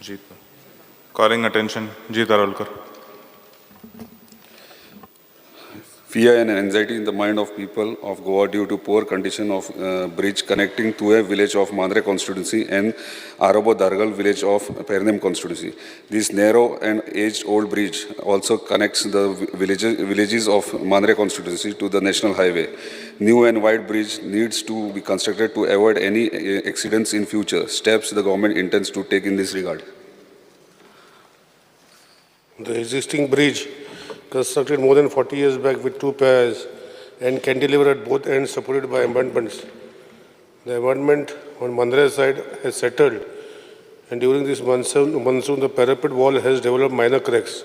Jeet. Calling attention, Jeet Arolkar. Fear and anxiety in the mind of people of Goa due to poor condition of bridge connecting to a village of Mandre constituency and Arobo Dargal village of Pernem constituency. This narrow and age-old bridge also connects the villages of Mandre constituency to the national highway. New and wide bridge needs to be constructed to avoid any accidents in future. Steps the government intends to take in this regard. The existing bridge, constructed more than 40 years back with two piers and cantilever at both ends supported by embankments. The embankment on Mandre side has settled, and during this monsoon the parapet wall has developed minor cracks.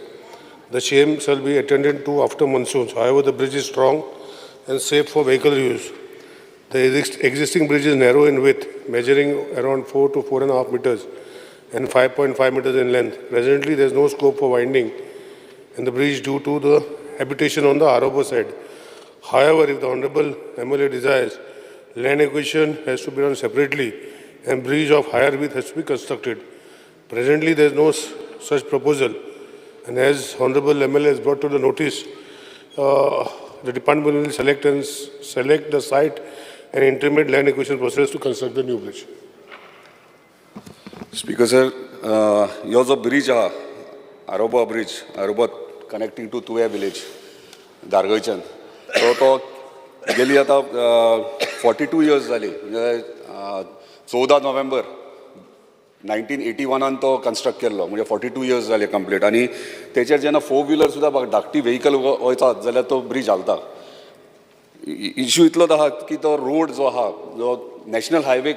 The same shall be attended to after monsoons. However, the bridge is strong and safe for vehicle use. The existing bridge is narrow in width, measuring around 4 to 4.5 meters and 5.5 meters in length. Presently, there is no scope for winding in the bridge due to the habitation on the Arobo side. However, if the Honorable MLA desires, land acquisition has to be done separately and bridge of higher width has to be constructed. Presently, there is no such proposal, and as Honorable MLA has brought to the notice, the department will select the site and intermediate land acquisition process to construct the new bridge. Speaker sir, your bridge Aroba bridge, Aroba connecting to Tuya village, Dargaychan. So to गेली आता 42 years झाली. 14 November 1981 तो construct केल्लो, म्हणजे 42 years झाले complete. आणि त्याचेर जेन्ना 4 wheeler सुद्धा धाकटी व्हेकल वयतात जाल्यार तो ब्रिज हालता. इश्यू इतलोच आहा की तो रोड जो आहा जो नॅशनल हायवे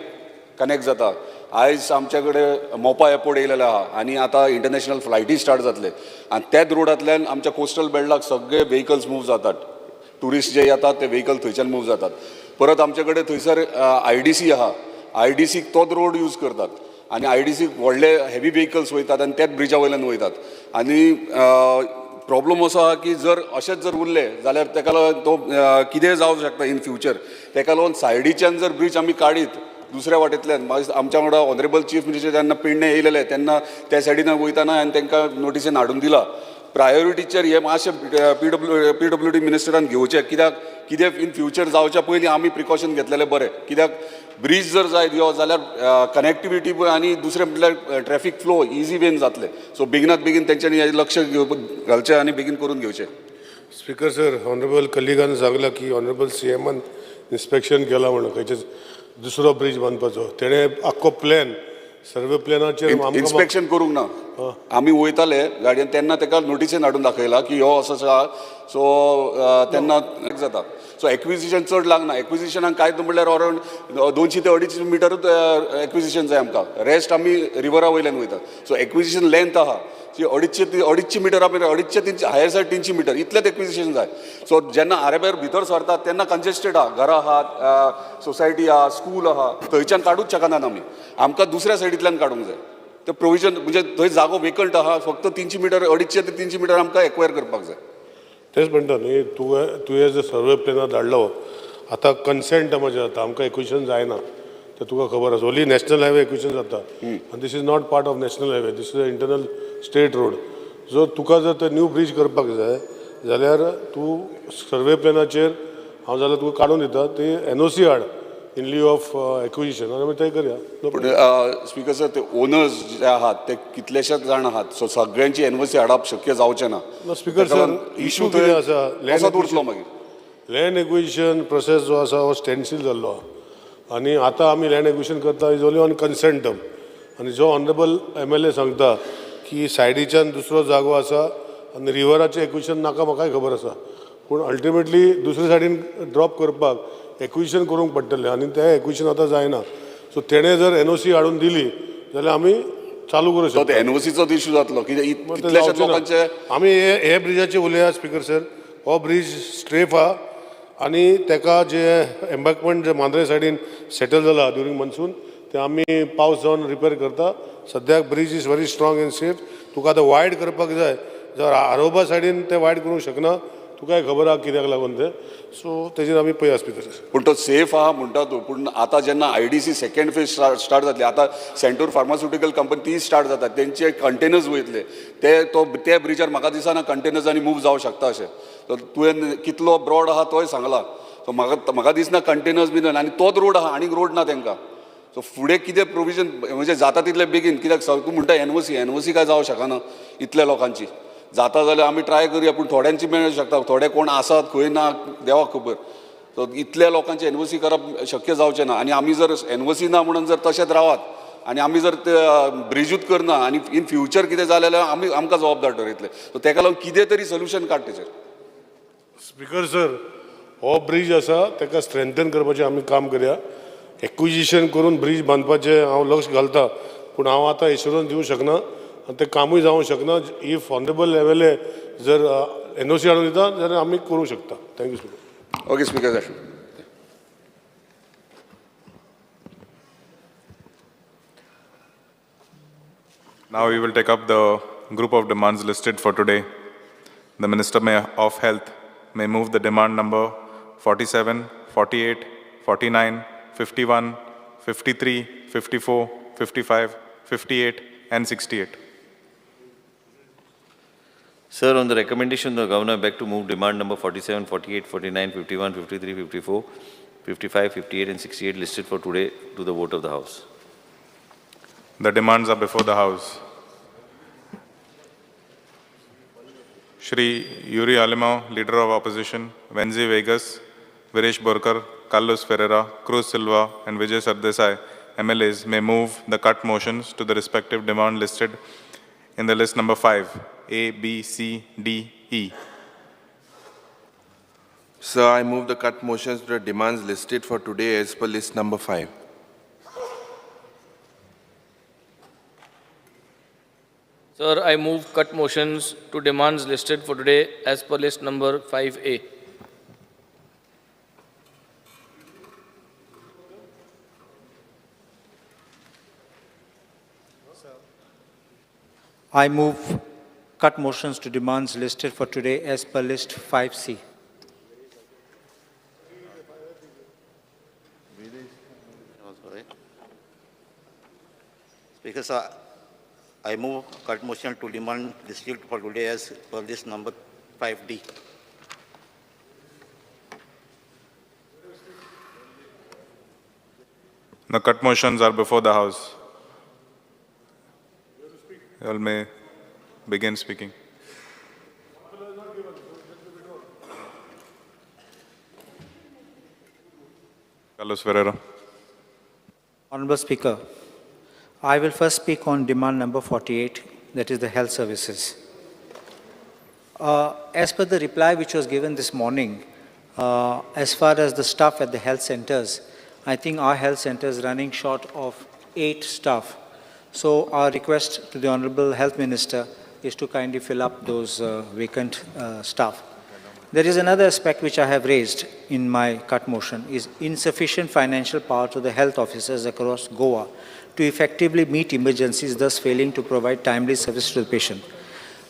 कनेक्ट जाता, आयज आमचे कडेन मोपा एअरपोर्ट येयलेले आहा आनी आतां इंटरनॅशनल फ्लायटी स्टार्ट जातले आनी त्याच रोडांतल्यान आमच्या कोस्टल बेल्टाक सगळे व्हेकल्स मूव जातात. टुरिस्ट जे येतात ते व्हेकल थंयच्यान मूव जातात. परत आमचे कडेन थंयसर IDC आहा, IDCक तोच रोड यूज करतात आनी IDCक व्हडले हेवी व्हेकल्स वयतात आनी त्याच ब्रिजा वयल्यान वयतात. आनी प्रॉब्लम असो आहा की जर अशेंच जर उरले जाल्यार तेका लागून तो कितेंय जावंक शकता इन फ्युचर. तेका लागून सायडीच्यान जर ब्रिज आमी काडीत दुसऱ्या वाटेंतल्यान, आमच्या वांगडा ऑनरेबल चीफ मिनिस्टर जेन्ना पेडणे येयलेले तेन्ना त्या सायडीन वयताना हांवें तांकां नोटिसीन हाडून दिला. प्रायोरिटीचेर हे मातशें PWD मिनिस्टरान घेवचें, कित्याक इन फ्युचर जावच्या पयलीं आमी प्रिकॉशन घेतलेले बरें. कित्याक ब्रिज जर जायत यो जाल्यार कनेक्टिविटी आनी दुसरें म्हटल्यार ट्रॅफिक फ्लो इजी वेन जातले. सो बेगिनात बेगीन तेंच्यांनी लक्ष घालचें आनी बेगीन करून घेवचें. स्पीकर सर, ऑनरेबल कलिगान सांगला की ऑनरेबल CMन इन्स्पेक्शन केला म्हणून खंयचे दुसरो ब्रिज बांदपाचो. तेणे आख्खो प्लॅन सर्वे प्लॅनाचेर इन्स्पेक्शन करूंक ना. आमी वयताले गाडयेन तेन्ना ताका नोटिसीन हाडून दाखयला की हो असो आसा. सो तेन्ना जाता. सो एक्विजिशन चड लागना. एक्विजिशनाक कांय म्हणल्यार अरावंड 200 ते 250 मिटरूच एक्विजिशन जाय आमकां. रेस्ट आमी रिवरा वयल्यान वयता. सो एक्विजिशन लेंथ आहा ती 250 मिटरा मेरेन 250 हायर सायड 300 मिटर इतलेंच एक्विजिशन जाय. सो जेन्ना आरेबेर भितर सरतात तेन्ना कंजेस्टेड आहा, घरां आहात, सोसायटी आहा, स्कूल आहा, थंयच्यान काडूच शकनात आमी. आमकां दुसऱ्या सायडींतल्यान काडूंक जाय. ते प्रोविजन म्हणजे थंय जागो वेकंट आहा, फक्त 300 मिटर 250 ते 300 मिटर आमकां एक्वायर करपाक जाय. तेच म्हणटा न्ही, तुवें जर सर्वे प्लॅनार धाडलो आतां कन्सेंट म्हणजे जाता, आमकां एक्विजिशन जायना तें तुका खबर आसा. ओन्ली नॅशनल हायवे एक्विजिशन जाता आनी this is not part of national highway, this is a internal state road. So तुका जर ते न्यू ब्रिज करपाक जाय जाल्यार तूं सर्वे प्लॅनाचेर हांव जाल्यार तुका काडून दिता ते NOC हाड इन लिव ऑफ एक्विजिशन आनी आमी तें करया. स्पीकर सर, ते ओनर्स जे आहात ते कितलेशेच जाण आहात. सो सगळ्यांची NOC हाडप शक्य जावचें ना. स्पीकर सर, इशू कितें आसा, लँड उरतलो मागीर. लँड एक्विजिशन प्रोसेस जो आसा हो स्टँडस्टील जाल्लो आहा आनी आतां आमी लँड एक्विजिशन करता is only on consent term. आनी जो ऑनरेबल MLA सांगता की सायडीच्यान दुसरो जागो आसा आनी रिवराचें एक्विजिशन नाका, म्हाकाय खबर आसा. पूण अल्टिमेटली दुसरे सायडीन ड्रॉप करपाक एक्विजिशन करूंक पडटलें आनी तें एक्विजिशन आतां जायना. सो तेणें जर NOC हाडून दिली जाल्यार आमी चालू करूं शकता. NOCचो इशू जातलो कितल्याशाच लोकांचे. आमी हे ब्रिजाचेर उलया स्पीकर सर. हो ब्रिज स्ट्रेफ आहा आनी तेका जे एम्बॅकमेंट जे मांद्रे सायडीन सेटल जाला ड्युरींग मनसून ते आमी पावस जावन रिपेर करता. सद्याक bridge is very strong and safe. तुका आतां वायड करपाक जाय जाल्यार आरोबा सायडीन ते वायड करूंक शकना. तुका काय खबर आहा कित्याक लागून ते सो तेजेर आमी पळय आसपितले पूण तो सेफ आहा म्हणटा तूं पूण आतां जेन्ना IDC सेकंड फेज स्टार्ट जातली आतां सेंटूर फार्मास्युटिकल कंपनी ती स्टार्ट जाता तेंचे कंटेनर्स वयतले ते ब्रिजार म्हाका दिसना कंटेनर्सांनी मूव जावं शकता अशें सो तुवें कितलो ब्रॉड आहा तोय सांगला सो म्हाका दिसना कंटेनर्स बी आनी तोच रोड आहा आनीक रोड ना तेंकां सो फुडें कितें प्रोविजन म्हणजे जाता तितले बेगीन कित्याक तूं म्हणटा NOC काय जावं शकना इतल्या लोकांची जाता जाल्यार आमी ट्राय करुया पूण थोड्यांची मेळूं शकता थोडे कोण आसात खंय ना देवाक खबर सो इतल्या लोकांचे NOC करप शक्य जावचें ना आनी आमी जर NOC ना म्हणून जर तशेंच रावात आनी आमी जर ते ब्रिजूच करना आनी इन फ्युचर कितें जालें जाल्यार आमकां जबाबदार ठरयतले सो तेका लागून कितें तरी सोल्युशन काड तेचेर स्पीकर सर हो ब्रिज आसा ताका स्ट्रेंथन करपाचें आमी काम करया एक्विजिशन करून ब्रिज बांदपाचें हांव लक्ष घालता पूण हांव आतां एश्युरन्स दिवंक शकना आनी तें कामूय जावंक शकना इफ ऑनरेबल MLA जर NOC हाडून दिता जाल्यार आमी करूंक शकता thank you speaker okay speaker sir Now we will take up the group of demands listed for today. The Minister of Health may move the demand number 47, 48, 49, 51, 53, 54, 55, 58 and 68. Sir, on the recommendation of the Governor, I beg to move demand number 47, 48, 49, 51, 53, 54, 55, 58 and 68 listed for today to the vote of the House. The demands are before the House. Shri Yuri Alimão, Leader of Opposition, Wenzi Vegas, Viresh Borkar, Carlos Ferreira, Cruz Silva and Vijay Sardesai, MLAs, may move the cut motions to the respective demand listed in the list number 5, A, B, C, D, E. Sir, I move the cut motions to the demands listed for today as per list number 5. Sir, I move cut motions to demands listed for today as per list number 5A. I move cut motions to demands listed for today as per list 5C. Speaker, sir, I move cut motion to demand listed for today as per list number 5D. The cut motions are before the House. You all may begin speaking. Carlos Ferreira. Honorable Speaker, I will first speak on demand number 48, that is the health services. As per the reply which was given this morning, as far as the staff at the health centers, I think our health center is running short of 8 staff. So our request to the Honorable Health Minister is to kindly fill up those vacant staff. There is another aspect which I have raised in my cut motion is insufficient financial power to the health officers across Goa to effectively meet emergencies, thus failing to provide timely service to the patient.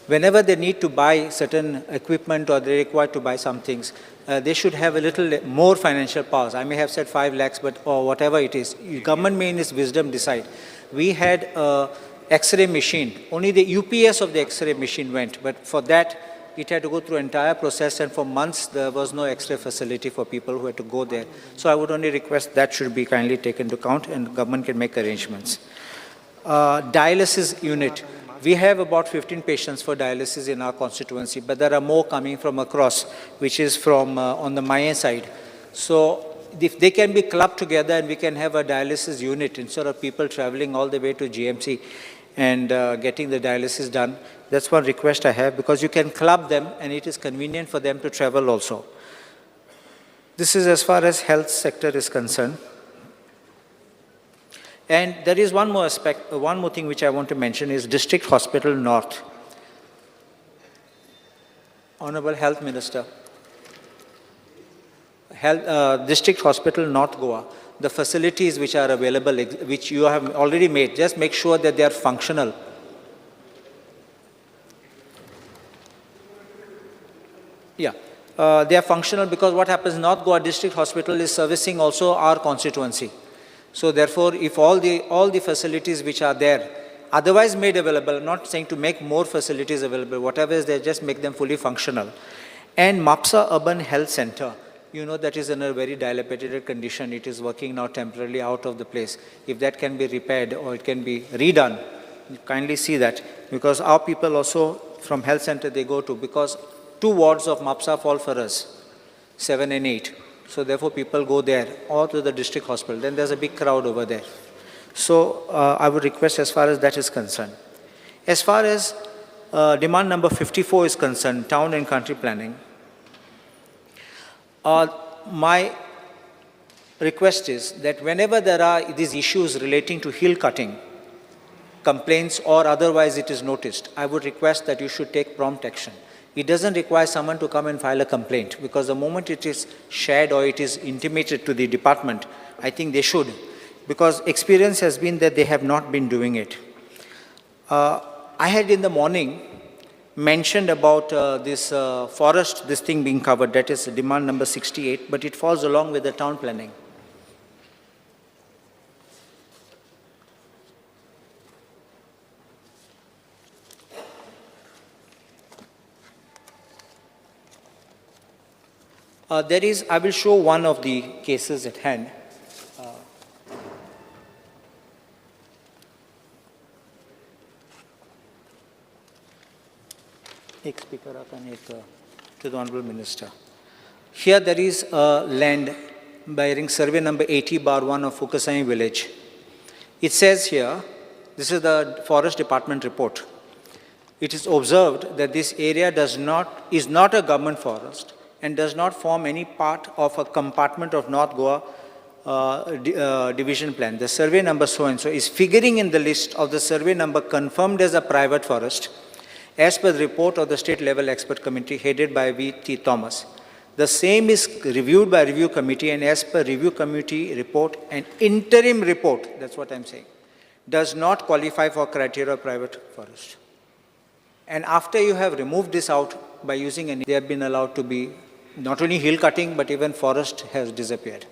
Whenever they need to buy certain equipment or they're required to buy some things, they should have a little more financial powers. I may have said 5 lakhs, but or whatever it is, government may in its wisdom decide. We had a X-ray machine. Only the UPS of the X-ray machine went, but for that, it had to go through entire process, and for months there was no X-ray facility for people who had to go there. So I would only request that should be kindly taken into account, and government can make arrangements. Dialysis unit. We have about 15 patients for dialysis in our constituency, but there are more coming from across, which is from on the Mayan side. So if they can be clubbed together and we can have a dialysis unit instead of people traveling all the way to GMC and getting the dialysis done, that's one request I have, because you can club them and it is convenient for them to travel also. This is as far as health sector is concerned. And there is one more aspect, one more thing which I want to mention is District Hospital North. Honorable Health Minister, District Hospital North Goa, the facilities which are available, which you have already made, just make sure that they are functional. Yeah, they are functional because what happens, North Goa District Hospital is servicing also our constituency. So therefore, if all the facilities which are there, otherwise made available, I'm not saying to make more facilities available, whatever is there, just make them fully functional. And MAPSA Urban Health Center, you know that is in a very dilapidated condition. It is working now temporarily out of the place. If that can be repaired or it can be redone, kindly see that, because our people also from health center they go to, because 2 wards of MAPSA fall for us, 7 and 8. So therefore people go there or to the district hospital. Then there's a big crowd over there. So I would request as far as that is concerned. As far as demand number 54 is concerned, town and country planning, my request is that whenever there are these issues relating to hill cutting, complaints or otherwise it is noticed, I would request that you should take prompt action. It doesn't require someone to come and file a complaint, because the moment it is shared or it is intimated to the department, I think they should, because experience has been that they have not been doing it. I had in the morning mentioned about this forest, this thing being covered, that is demand number 68, but it falls along with the town planning. I will show one of the cases at hand. एक speaker to the Honorable Minister. Here there is a land bearing survey number 80/1 of Fukasai village. It says here, this is the Forest Department report. It is observed that this area is not a government forest and does not form any part of a compartment of North Goa division plan. The survey number so-and-so is figuring in the list of the survey number confirmed as a private forest as per the report of the state level expert committee headed by V.T. Thomas. The same is reviewed by review committee, and as per review committee report, an interim report, that's what I'm saying, does not qualify for criteria of private forest. And after you have removed this out by using they have been allowed to be not only hill cutting, but even forest has disappeared.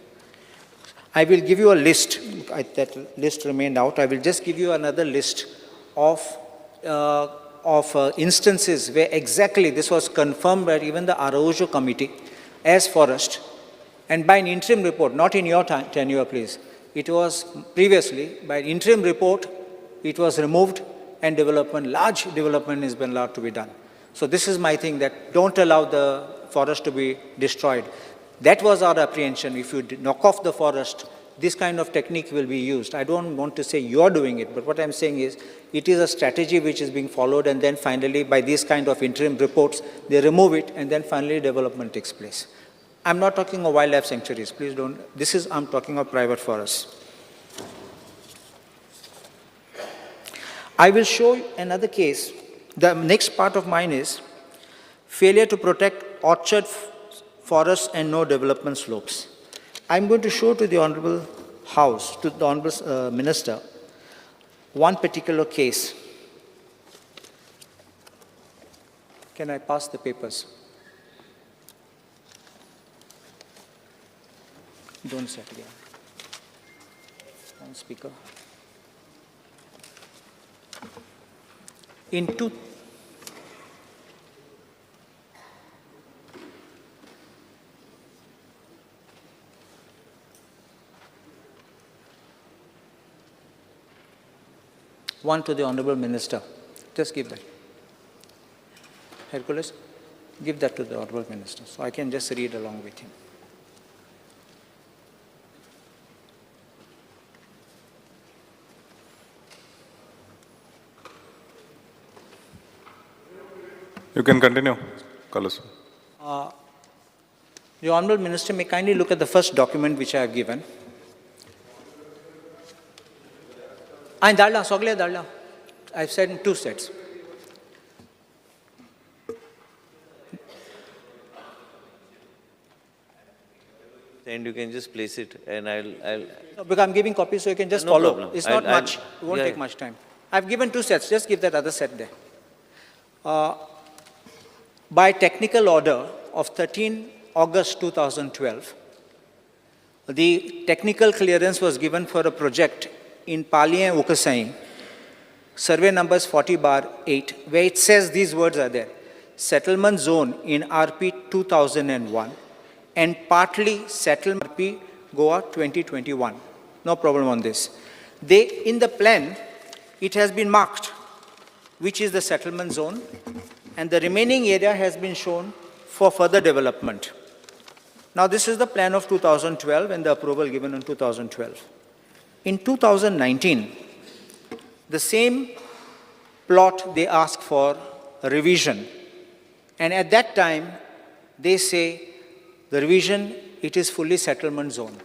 I will give you a list, that list remained out. I will just give you another list of instances where exactly this was confirmed by even the Araujo committee as forest, and by an interim report, not in your tenure, please. It was previously, by an interim report, it was removed and development, large development has been allowed to be done. So this is my thing, that don't allow the forest to be destroyed. That was our apprehension. If you knock off the forest, this kind of technique will be used. I don't want to say you're doing it, but what I'm saying is it is a strategy which is being followed, and then finally by these kind of interim reports, they remove it, and then finally development takes place. I'm not talking of wildlife sanctuaries, please don't. I'm talking of private forests. I will show you another case. The next part of mine is failure to protect orchard forests and no development slopes. I'm going to show to the Honorable House, to the Honorable Minister, one particular case. Can I pass the papers? Don't sit here. One speaker. One to the Honorable Minister. Just give that. Hercules, give that to the Honorable Minister, so I can just read along with him. You can continue, Carlos. The Honorable Minister may kindly look at the first document which I have given. I've said in 2 sets. And you can just place it, and I'll No, because I'm giving copies, so you can just No follow. problem. It's not I'll- much. It won't yeah, take yeah. much time. I've given 2 sets. Just give that other set there. By technical order of 13 August 2012, the technical clearance was given for a project in Palien Ukasai, survey numbers 40/8, where it says these words are there: settlement zone in RP 2001 and partly settlement RP Goa 2021. No problem on this. In the plan, it has been marked which is the settlement zone, and the remaining area has been shown for further development. Now, this is the plan of 2012 and the approval given in 2012. In 2019, the same plot, they ask for a revision. And at that time, they say the revision, it is fully settlement zone.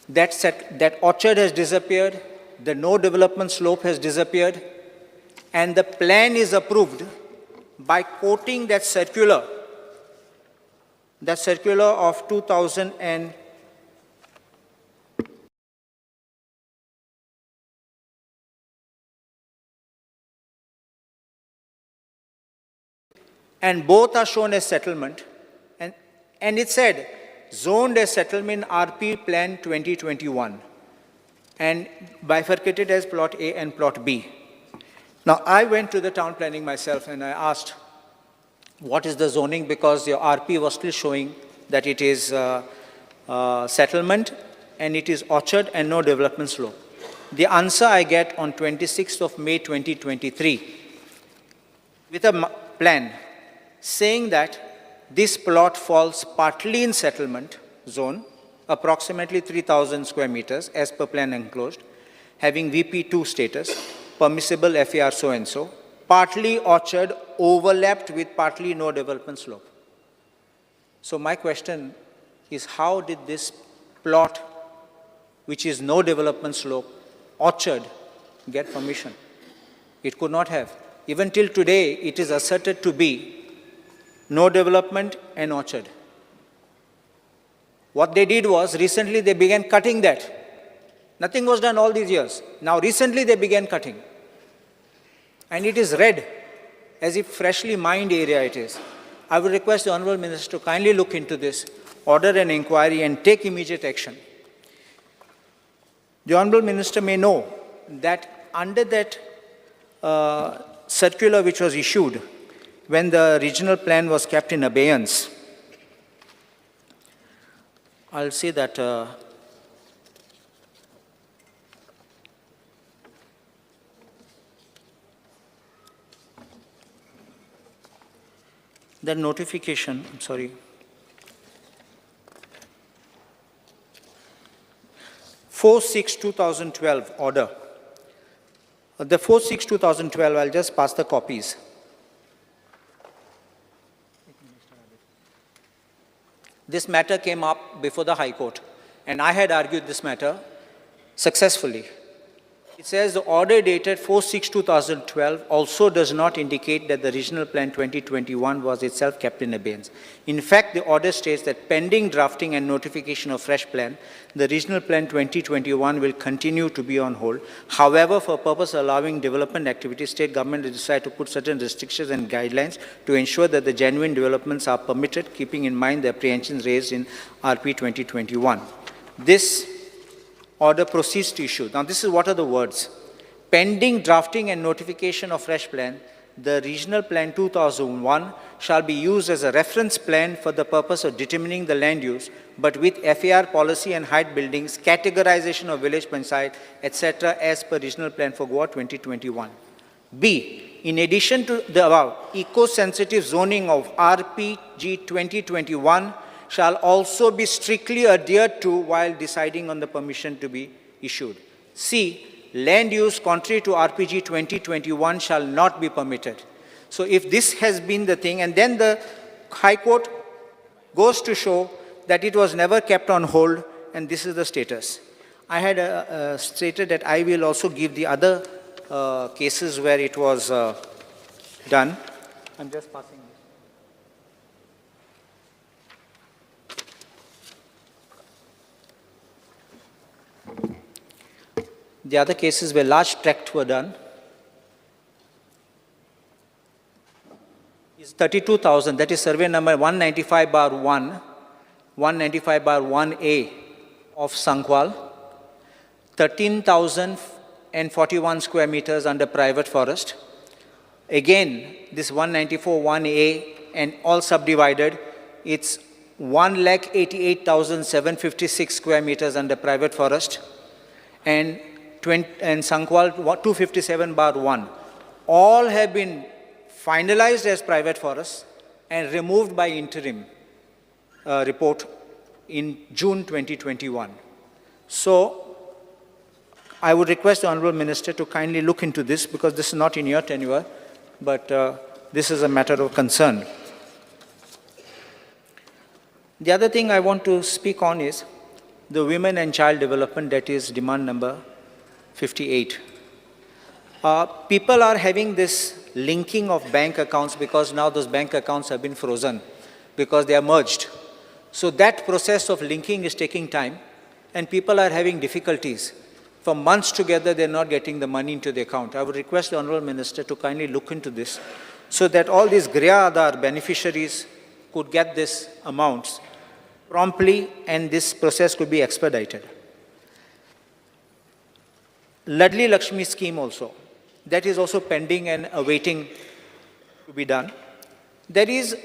That orchard has disappeared, the no development slope has disappeared, and the plan is approved by quoting that circular of 2000 and both are shown as settlement, and it said zoned as settlement RP plan 2021 and bifurcated as plot A and plot B. Now, I went to the town planning myself and I asked, what is the zoning? Because your RP was still showing that it is settlement and it is orchard and no development slope. The answer I get on 26th of May 2023 with a plan saying that this plot falls partly in settlement zone, approximately 3,000 square meters as per plan enclosed, having VP2 status, permissible FAR so-and-so, partly orchard overlapped with partly no development slope. So my question is, how did this plot, which is no development slope, orchard, get permission? It could not have. Even till today, it is asserted to be no development and orchard. What they did was, recently they began cutting that. Nothing was done all these years. Now recently they began cutting. And it is red, as if freshly mined area it is. I would request the Honourable Minister to kindly look into this, order an inquiry and take immediate action. The Honourable Minister may know that under that circular which was issued when the regional plan was kept in abeyance, I'll say that the notification, 4/6/2012 order. The 4/6/2012, I'll just pass the copies. This matter came up before the High Court, and I had argued this matter successfully. It says the order dated 4/6/2012 also does not indicate that the Regional Plan 2021 was itself kept in abeyance. In fact, the order states that pending drafting and notification of fresh plan, the Regional Plan 2021 will continue to be on hold. However, for purpose of allowing development activities, state government has decided to put certain restrictions and guidelines to ensure that the genuine developments are permitted, keeping in mind the apprehensions raised in RP 2021. This order proceeds to issue. Now, this is what are the words. Pending drafting and notification of fresh plan, the Regional Plan 2001 shall be used as a reference plan for the purpose of determining the land use, but with FAR policy and height buildings, categorization of village panchayat, etc., as per Regional Plan for Goa 2021. B, in addition to the above, eco-sensitive zoning of RPG 2021 shall also be strictly adhered to while deciding on the permission to be issued. C, land use contrary to RPG 2021 shall not be permitted. So if this has been the thing, and then the High Court goes to show that it was never kept on hold, and this is the status. I had stated that I will also give the other cases where it was done. I'm just passing. The other cases where large tracts were done. is 32,000, that is survey number 195/1, 195/1A of Sankhwal, 13,041 square meters under private forest. Again, this 194/1A and all subdivided, it's 1,88,756 square meters under private forest, and Sankhwal 257/1. All have been finalized as private forests and removed by interim report in June 2021. So I would request the Honorable Minister to kindly look into this, because this is not in your tenure, but this is a matter of concern. The other thing I want to speak on is the women and child development, that is demand number 58. People are having this linking of bank accounts because now those bank accounts have been frozen because they are merged. So that process of linking is taking time, and people are having difficulties. For months together, they're not getting the money into the account. I would request the Honorable Minister to kindly look into this so that all these Griha Aadhaar beneficiaries could get these amounts promptly, and this process could be expedited. Ladli Lakshmi scheme also, that is also pending and awaiting to be done. There is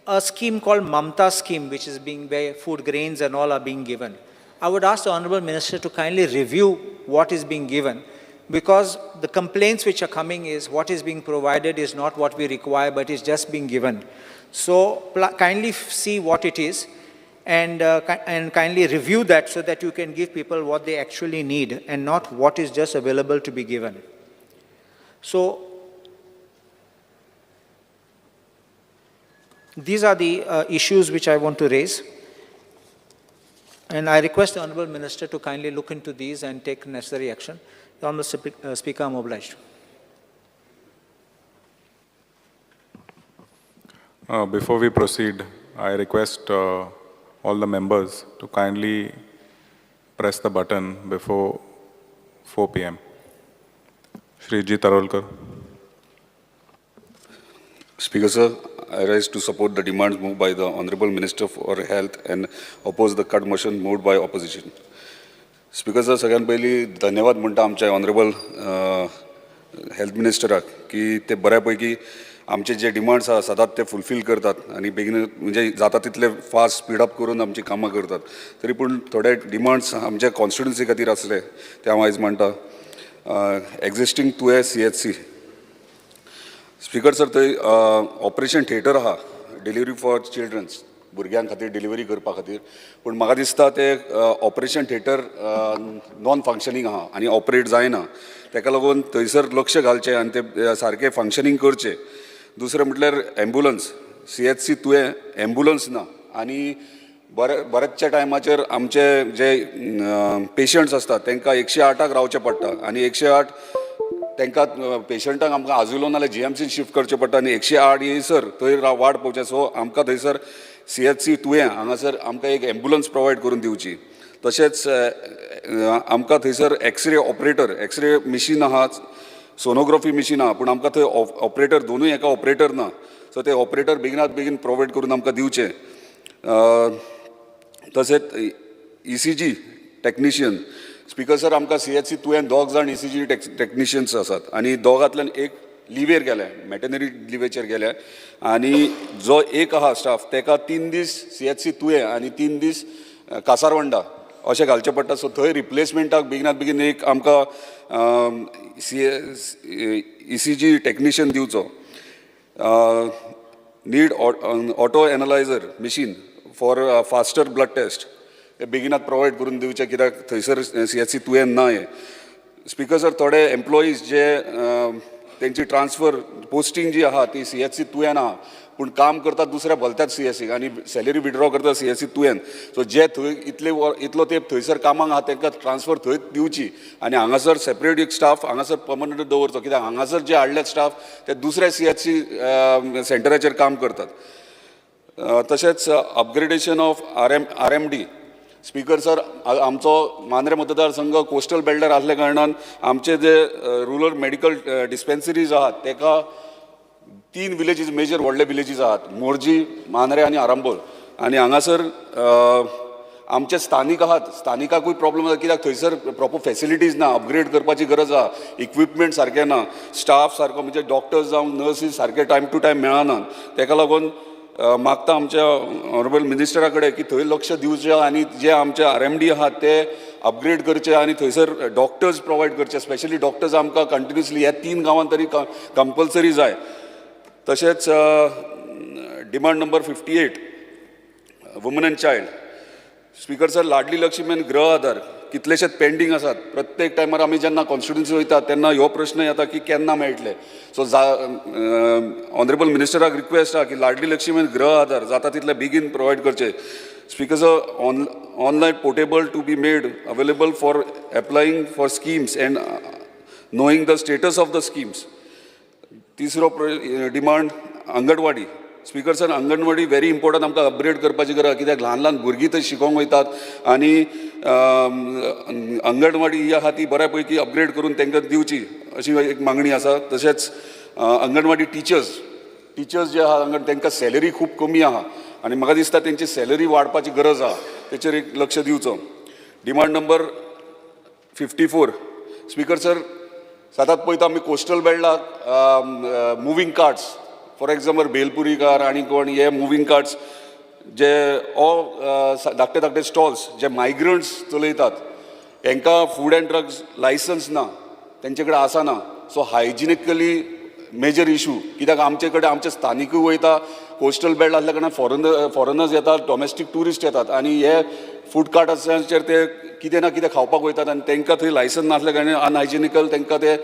a scheme called Mamta scheme, which is being, where food grains and all are being given. I would ask the Honorable Minister to kindly review what is being given, because the complaints which are coming is what is being provided is not what we require, but is just being given. So kindly see what it is, and kindly review that so that you can give people what they actually need and not what is just available to be given. So these are the issues which I want to raise. And I request the Honorable Minister to kindly look into these and take necessary action. The Honorable Speaker, I am obliged. Before we proceed, I request all the members to kindly press the button before 4 p.m. Shri G. Tarolkar. Speaker sir, I rise to support the demands moved by the Honorable Minister for Health and oppose the cut motion moved by opposition. Speaker sir, सगळ्यात पहिली धन्यवाद म्हणटा आमच्या honourable health मिनिस्टराक की ते बऱ्यापैकी आमचे जे demands आसा सदांच ते फुलफील करतात आणि बेगीन म्हणजे जाता तितले फास्ट स्पीड अप करून आमची कामां करतात. तरी पूण थोडे डिमांड्स आमच्या कॉन्स्टिट्युन्सी खातीर आसले ते हांव आयज म्हणटा. एक्झिस्टींग तुवें CHC स्पीकर सर, थंय ऑपरेशन थिएटर आहा डिलिव्हरी फॉर चिल्ड्रन्स, भुरग्यां खातीर डिलिव्हरी करपा खातीर, पूण म्हाका दिसता ते ऑपरेशन थिएटर नॉन फंक्शनींग आहा आनी ऑपरेट जायना. ताका लागून थंयसर लक्ष घालचें आनी ते सारकें फंक्शनींग करचें. दुसरें म्हटल्यार एम्बुलन्स, CHC तुवें एम्बुलन्स ना आनी बऱ्याचशा टायमाचेर आमचे जे पेशंट्स आसतात तांकां 108 रावचें पडटा आनी 108 तांकां पेशंटांक आमकां आजुलो नाल्यार GMCन शिफ्ट करचें पडटा आनी 108 येयसर थंय वाट पळोवचें. सो आमकां थंयसर CHC तुवें हांगासर आमकां एक एम्बुलन्स प्रोवायड करून दिवची. तशेंच आमकां थंयसर एक्सरे ऑपरेटर, एक्सरे मिशीन आहा, सोनोग्राफी मिशीन आहा, पूण आमकां थंय ऑपरेटर दोनूय एका ऑपरेटर ना. सो ते ऑपरेटर बेगिनात बेगीन प्रोवायड करून आमकां दिवचे. तशेंच ECG टेक्निशियन स्पीकर सर, आमकां CHC तुवें 2 जाण ECG टेक्निशियन्स आसात आनी दोगांतल्यान एक लिव्हेर गेल्या, मॅटर्नरी लिव्हेचेर गेल्या आनी जो एक आहा स्टाफ ताका 3 दीस CHC तुवें आनी 3 दीस कासारवंडा अशें घालचें पडटा. सो थंय रिप्लेसमेंटाक बेगिनात बेगीन एक आमकां ECG टेक्निशियन दिवचो. Need auto analyser machine for faster blood test ते बेगिनात प्रोवायड करून दिवचे, कित्याक थंयसर CHC तुवें ना हे. स्पीकर सर, थोडे एम्प्लॉईज जे तेंची ट्रान्सफर पोस्टिंग जी आहा ती CHC तुवें ना, पूण काम करतात दुसऱ्या भलत्याच CHC आनी सॅलरी विड्रॉ करता CHC तुवें. सो जे थंय इतलो तेंप थंयसर कामाक आहा तांकां ट्रान्सफर थंय दिवची आनी हांगासर सेपरेट एक स्टाफ हांगासर पर्मनंट दवरचो, कित्याक हांगासर जे हाडले स्टाफ ते दुसऱ्या CHC सेंटराचेर काम करतात. तशेंच upgradation of RMD speaker sir, आमचो मांद्रे मतदारसंघ कोस्टल बेल्टार आसल्या कारणान आमचे जे रुरल मेडिकल डिस्पेन्सरीज आहात ताका 3 विलेजीस मेजर व्हडले विलेजीस आहात मोर्जी मांद्रे आनी आरांबोल आनी हांगासर आमचे स्थानीक आहात स्थानिकाकूय प्रॉब्लम आसा कित्याक थंयसर प्रॉपर फॅसिलिटीज ना अपग्रेड करपाची गरज आहा इक्विपमेंट सारके ना स्टाफ सारको म्हणजे डॉक्टर्स जावं नर्सीस सारके टायम टू टायम मेळना ताका लागून मागता आमच्या ऑनरेबल मिनिस्टरा कडेन की थंय लक्ष दिवचें आनी जे आमचे RMD आहात ते अपग्रेड करचे आनी थंयसर डॉक्टर्स प्रोवायड करचे स्पेशली डॉक्टर्स आमकां कंटिन्युअसली ह्या 3 गांवांत तरी कंपल्सरी जाय तशेंच demand number 58 woman and child speaker sir Ladli Laxmi आनी गृह आधार कितलेशेच पेंडींग आसात प्रत्येक टायमार आमी जेन्ना कॉन्स्टिट्युन्सी वयता तेन्ना ह्यो प्रश्न येता की केन्ना मेळटले सो ऑनरेबल मिनिस्टराक रिक्वेस्ट आहा की लाडली लक्ष्मी आनी गृह आधार जाता तितले बेगीन प्रोवायड करचे speaker sir online portable to be made available for applying for schemes and knowing the status of the schemes तिसरो demand anganwadi speaker sir anganwadi very important आमकां अपग्रेड करपाची गरज कित्याक ल्हान ल्हान भुरगीं थंय शिकोंक वयतात आनी अंगणवाडी ही आहा ती बऱ्या पैकी अपग्रेड करून तांकां दिवची अशी एक मागणी आसा तशेंच अंगणवाडी टिचर्स जे आहा तांकां सॅलरी खूब कमी आहा आनी म्हाका दिसता तेंची सॅलरी वाडपाची गरज आहा तेचेर एक लक्ष दिवचो डिमांड नंबर 54 स्पीकर सर सदांच पळयता आमी कोस्टल बेल्टाक मुवींग कार्ड्स फॉर एग्जाम्पल बेलपुरीकार आनी कोण हे मुवींग कार्ड्स जे धाकटे धाकटे स्टॉल्स जे मायग्रंट्स चलयतात तांकां फूड एंड ड्रग्स लायसन्स ना तेंचे कडेन आसना सो हायजिनिकली मेजर इशू कित्याक आमचे कडेन आमचे स्थानिकूय वयता कोस्टल बेल्ट आसल्या कारणान फॉरेनर्स येतात डॉमेस्टीक ट्युरिस्ट येतात आनी हे फूड कार्टाचेर ते कितें ना कितें खावपाक वयतात आनी तांकां थंय लायसन्स नासल्या कारणान अनहायजिनिकल तांकां ते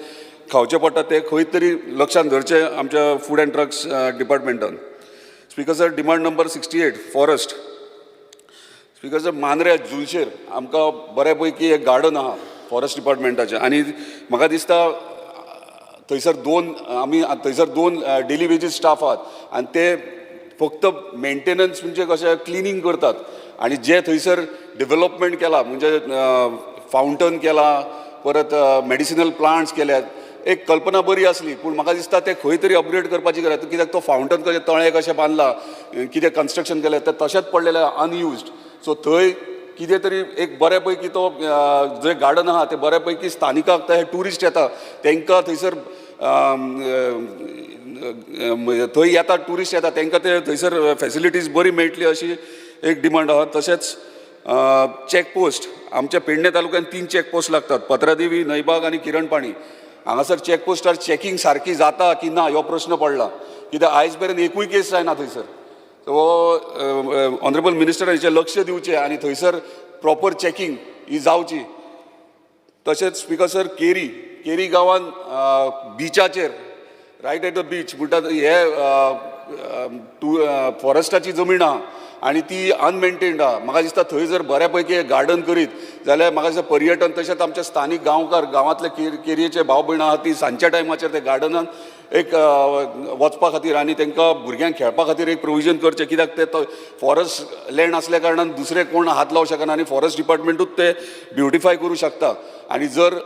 खावचे पडटा ते खंय तरी लक्षांत धरचे आमच्या फूड एंड ड्रग्स डिपार्टमेंटान speaker sir demand number 68 forest speaker sir Mandrem जुलशेर आमकां बऱ्या पैकी एक गार्डन आहा फॉरेस्ट डिपार्टमेंटाचें आनी म्हाका दिसता थंयसर दोन डेली वेजीस स्टाफ आहात आनी ते फक्त मेंटेनन्स म्हणजे कशें क्लिनींग करतात आनी जे थंयसर डेव्हलपमेंट केला म्हणजे फावंटन केला परत मेडिसिनल प्लांट्स केल्यात एक कल्पना बरी आसली पूण म्हाका दिसता ते खंय तरी अपग्रेड करपाची गरज कित्याक तो फावंटन कशें तळें कशें बांदला कितें कन्स्ट्रक्शन केलें तें तशेंच पडलेलें अनयुज्ड सो थंय कितें तरी एक बऱ्या पैकी तो जे गार्डन आहा ते बऱ्या पैकी स्थानिकाक ते टुरिस्ट येता तांकां थंयसर थंय येता टुरिस्ट येता तांकां ते थंयसर फॅसिलिटीज बरी मेळटली अशी एक डिमांड आहा तशेंच चॅकपोस्ट आमच्या पेडणे तालुक्यात 3 चॅकपोस्ट लागतात पत्रादेवी नयबाग आनी किरणपाणी हांगासर चॅकपोस्टार चॅकिंग सारकी जाता की ना हो प्रश्न पडला कित्याक आयज मेरेन एकूय केस जायना थंयसर सो ऑनरेबल मिनिस्टर हेचेर लक्ष दिवचें आनी थंयसर प्रॉपर चॅकिंग ही जावची तशेंच स्पीकर सर केरी गांवांत बिचाचेर रायट एट द बीच म्हणटात हे फॉरेस्टाची जमीन आहा आनी ती अनमेंटेन्ड आहा म्हाका दिसता थंय जर बऱ्या पैकी गार्डन करीत जाल्यार म्हाका दिसता पर्यटन तशेंच आमचे स्थानीक गांवकार गांवांतले केरयेचे भाव भयणां आहा ती सांजच्या टायमाचेर ते गार्डनान एक वचपा खातीर आनी तांकां भुरग्यांक खेळपा खातीर एक प्रोविजन करचें कित्याक ते फॉरेस्ट लँड आसल्या कारणान दुसरे कोण हात लावंक शकना आनी फॉरेस्ट डिपार्टमेंटूच ते ब्युटिफाय करूं शकता आनी जर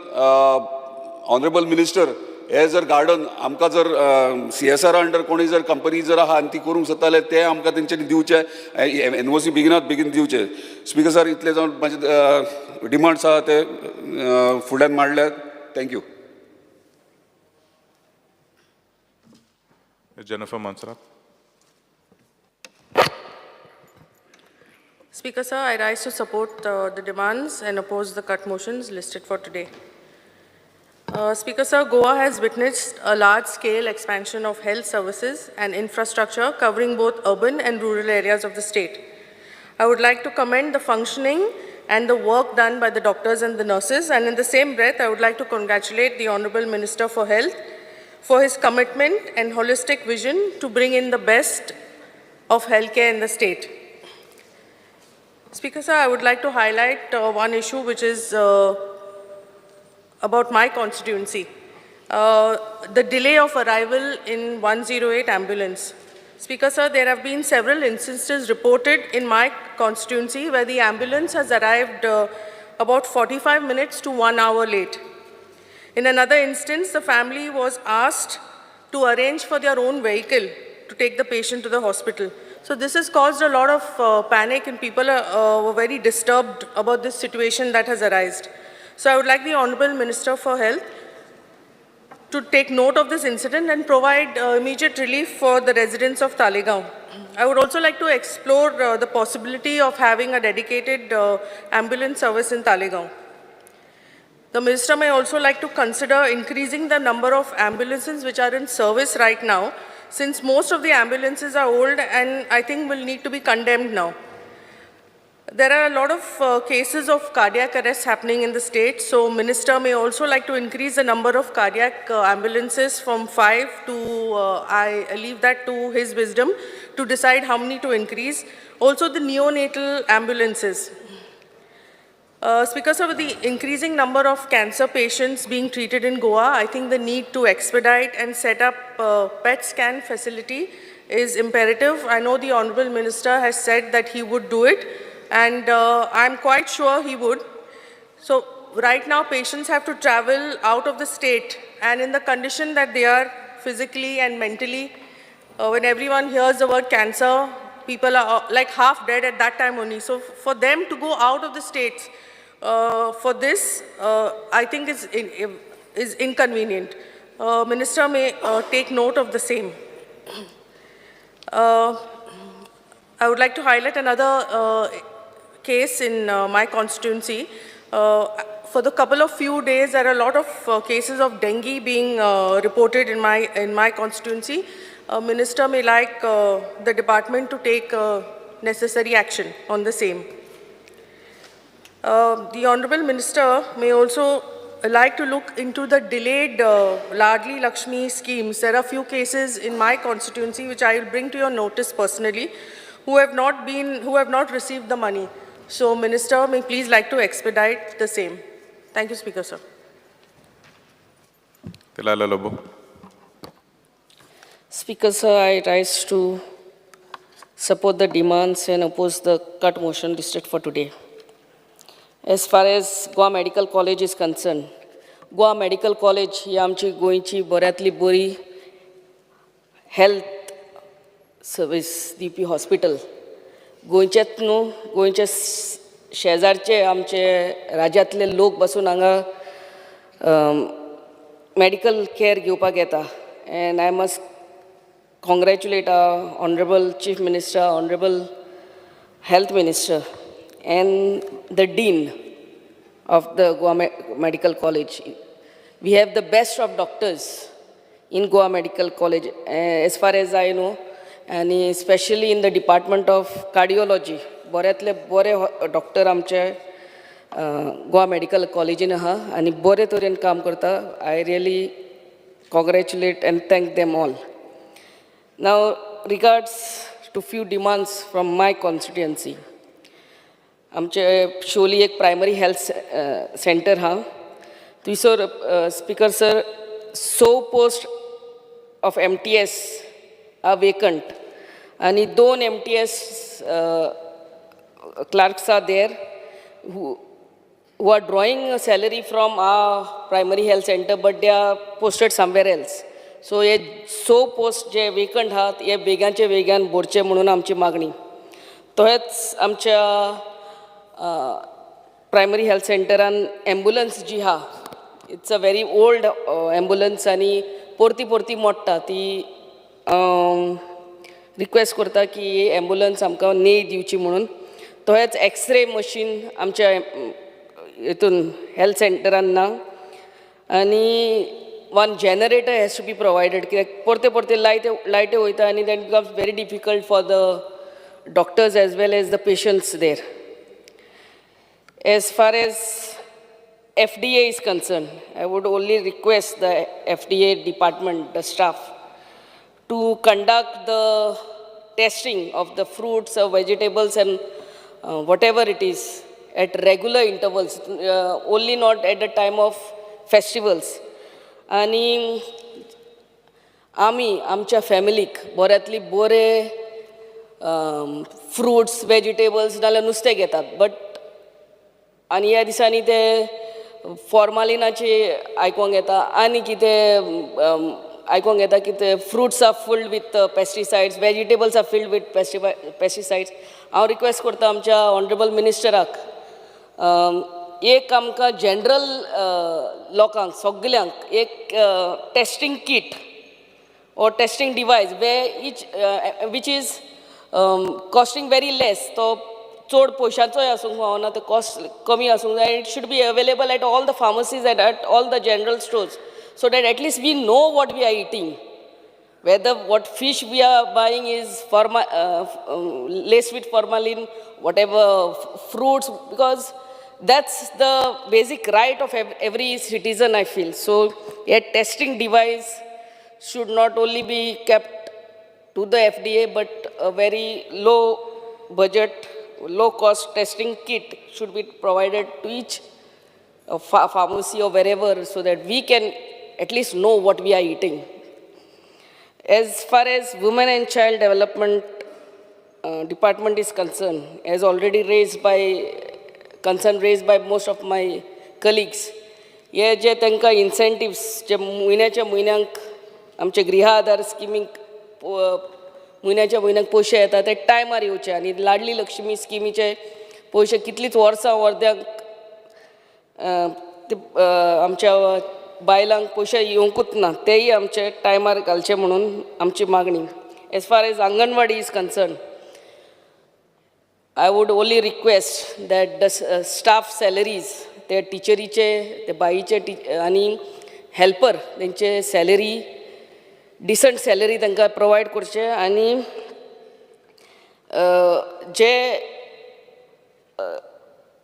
ऑनरेबल मिनिस्टर हे जर गार्डन आमकां जर CSR अंडर कोणी जर कंपनी जर आहा आनी ती करूंक सोदताले ते आमकां तेंच्यांनी दिवचे NOC बेगीन दिवचे स्पीकर सर इतले जावन म्हाजे डिमांड्स आहा ते फुड्यान मांडल्यात thank you Jennifer Mansara. Speaker sir, I rise to support the demands and oppose the cut motions listed for today. Speaker sir, Goa has witnessed a large-scale expansion of health services and infrastructure covering both urban and rural areas of the state. I would like to commend the functioning and the work done by the doctors and the nurses, and in the same breath, I would like to congratulate the Honorable Minister for Health for his commitment and holistic vision to bring in the best of healthcare in the state. Speaker sir, I would like to highlight one issue which is about my constituency. The delay of arrival in 108 ambulance. Speaker sir, there have been several instances reported in my constituency where the ambulance has arrived about 45 minutes to 1 hour late. In another instance, the family was asked to arrange for their own vehicle to take the patient to the hospital. So this has caused a lot of panic, and people were very disturbed about this situation that has arisen. So I would like the Honorable Minister for Health to take note of this incident and provide immediate relief for the residents of Talegaon. I would also like to explore the possibility of having a dedicated ambulance service in Talegaon. The Minister may also like to consider increasing the number of ambulances which are in service right now, since most of the ambulances are old and I think will need to be condemned now. There are a lot of cases of cardiac arrest happening in the state, so Minister may also like to increase the number of cardiac ambulances from 5 to, I leave that to his wisdom, to decide how many to increase. Also the neonatal ambulances. Speaker Sir, with the increasing number of cancer patients being treated in Goa, I think the need to expedite and set up PET scan facility is imperative. I know the Honorable Minister has said that he would do it, and I'm quite sure he would. So right now patients have to travel out of the state, and in the condition that they are physically and mentally, when everyone hears the word cancer, people are like half dead at that time only. So for them to go out of the states for this, I think is inconvenient. Minister may take note of the same. I would like to highlight another case in my constituency. For the couple of few days, there are a lot of cases of dengue being reported in my constituency. Minister may like the department to take necessary action on the same. The Honorable Minister may also like to look into the delayed Ladli Lakshmi schemes. There are few cases in my constituency which I will bring to your notice personally, who have not received the money. So Minister may please like to expedite the same. Thank you, Speaker Sir. Tilala Lobo. Speaker Sir, I rise to support the demands and oppose the cut motion listed for today. As far as Goa Medical College is concerned, Goa Medical College ही आमची गोंयची बऱ्यांतली बरी health service दिवपी hospital. गोंयचेच न्हू, गोंयचे शेजारचे आमचे राज्यांतले लोक बसून हांगा मेडिकल केअर घेवपाक येता. And I must congratulate our Honorable Chief Minister, Honorable Health Minister, and the Dean of the Goa Medical College. We have the best of doctors in Goa Medical College, as far as I know, and especially in the Department of Cardiology. बऱ्यांतले बरे doctor आमचे Goa medical कॉलेजीन आहा आनी बरे तरेन काम करता. I really congratulate and thank them all. Now, regards to few demands from my constituency. आमचे शोली एक प्रायमरी हेल्थ सेंटर हा. थंयसर speaker sir 100 post of MTS are vacant, and 2 MTS clerks are there who are drawing a salary from our primary health center, but they are posted somewhere else. So hey 100 post J vacant आहात हे बेगांचे बेगान भरचे म्हणून आमची मागणी. तोच आमच्या primary health सेंटरान ambulance जी आहा, it's a very old ambulance आनी परती मोडटा. ती रिक्वेस्ट करता की ही एम्बुलन्स आमकां नेय दिवची म्हणून. तोच एक्सरे मशीन आमच्या हितून हेल्थ सेंटरान ना, आनी one generator has to be provided. परते लायटे वयता आनी then it becomes very difficult for the doctors as well as the patients there. As far as FDA is concerned, I would only request the FDA department, the staff, to conduct the testing of the fruits or vegetables and whatever it is at regular intervals, only not at the time of festivals. आणि आमी आमच्या फॅमिलीक बऱ्यांतली बरे fruits vegetables नाल्यार नुस्तें घेतात, but आनी ह्या दिसांनी ते फॉर्मालिनाचे आयकूंक येता आनी कितें आयकूंक येता की ते fruits are filled with pesticides, vegetables are filled with pesticides. हांव रिक्वेस्ट करता आमच्या ऑनरेबल मिनिस्टराक एक आमकां जनरल लोकांक सगल्यांक एक testing kit or testing device where which is costing very less. तो चड पयशांचोय आसूंक फावना, तो कॉस्ट कमी आसूंक जाय. It should be available at all the pharmacies and at all the general stores, so that at least we know what we are eating. Whether what fish we are buying is laced with formalin, whatever fruits, because that's the basic right of every citizen, I feel. So a testing device should not only be kept to the FDA, but a very low budget, low cost testing kit should be provided to each pharmacy or wherever, so that we can at least know what we are eating. As far as women and child development department is concerned, as already concern raised by most of my colleagues, हे जे तांकां incentives जे म्हयन्याच्या म्हयन्यांक आमचे गृह आधार स्किमीक म्हयन्याच्या म्हयन्याक पयशे येता ते टायमार येवचे, आनी लाडली लक्ष्मी स्किमीचे पयशे कितलींच वर्सां वर्द्यांक आमच्या बायलांक पयशे येवंकूच ना, तेय आमचे टायमार घालचे म्हणून आमची मागणी. As far as anganwadi is concern, I would only request that the staff salaries, ते टिचरीचे, ते बाईचे आनी हेल्पर, तेंचे सॅलरी डिसंट सॅलरी तांकां प्रोवायड करचे. आनी जे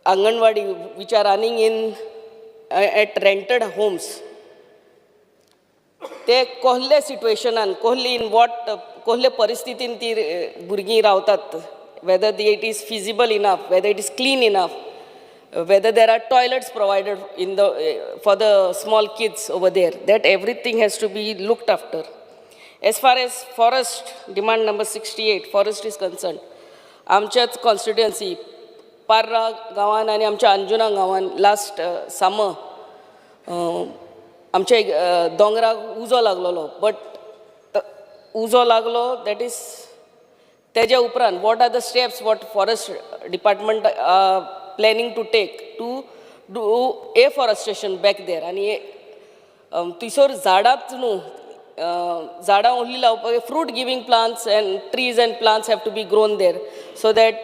anganwadi which are running in at rented homes, ते कसले सिट्युएशनान, कसली इन वॉट, कसले परिस्थितीन ती भुरगीं रावतात, weather it is feasible enough, weather it is clean enough, whether there are toilets provided for the small kids over there, that everything has to be looked after. As far as forest demand number 68, forest is concerned, आमच्याच constituency Parra गांवान आनी आमच्या अंजुना गांवान last summer आमच्या दोंगराक उजो लागलोलो, but उजो लागलो, that is तेज्या उपरांत what are the steps what forest department planning to take to do afforestation back there. आनी थंयसर झाडांच न्हू, झाडां ओन्ली लावपाक, fruit giving plants and trees and plants have to be grown there, so that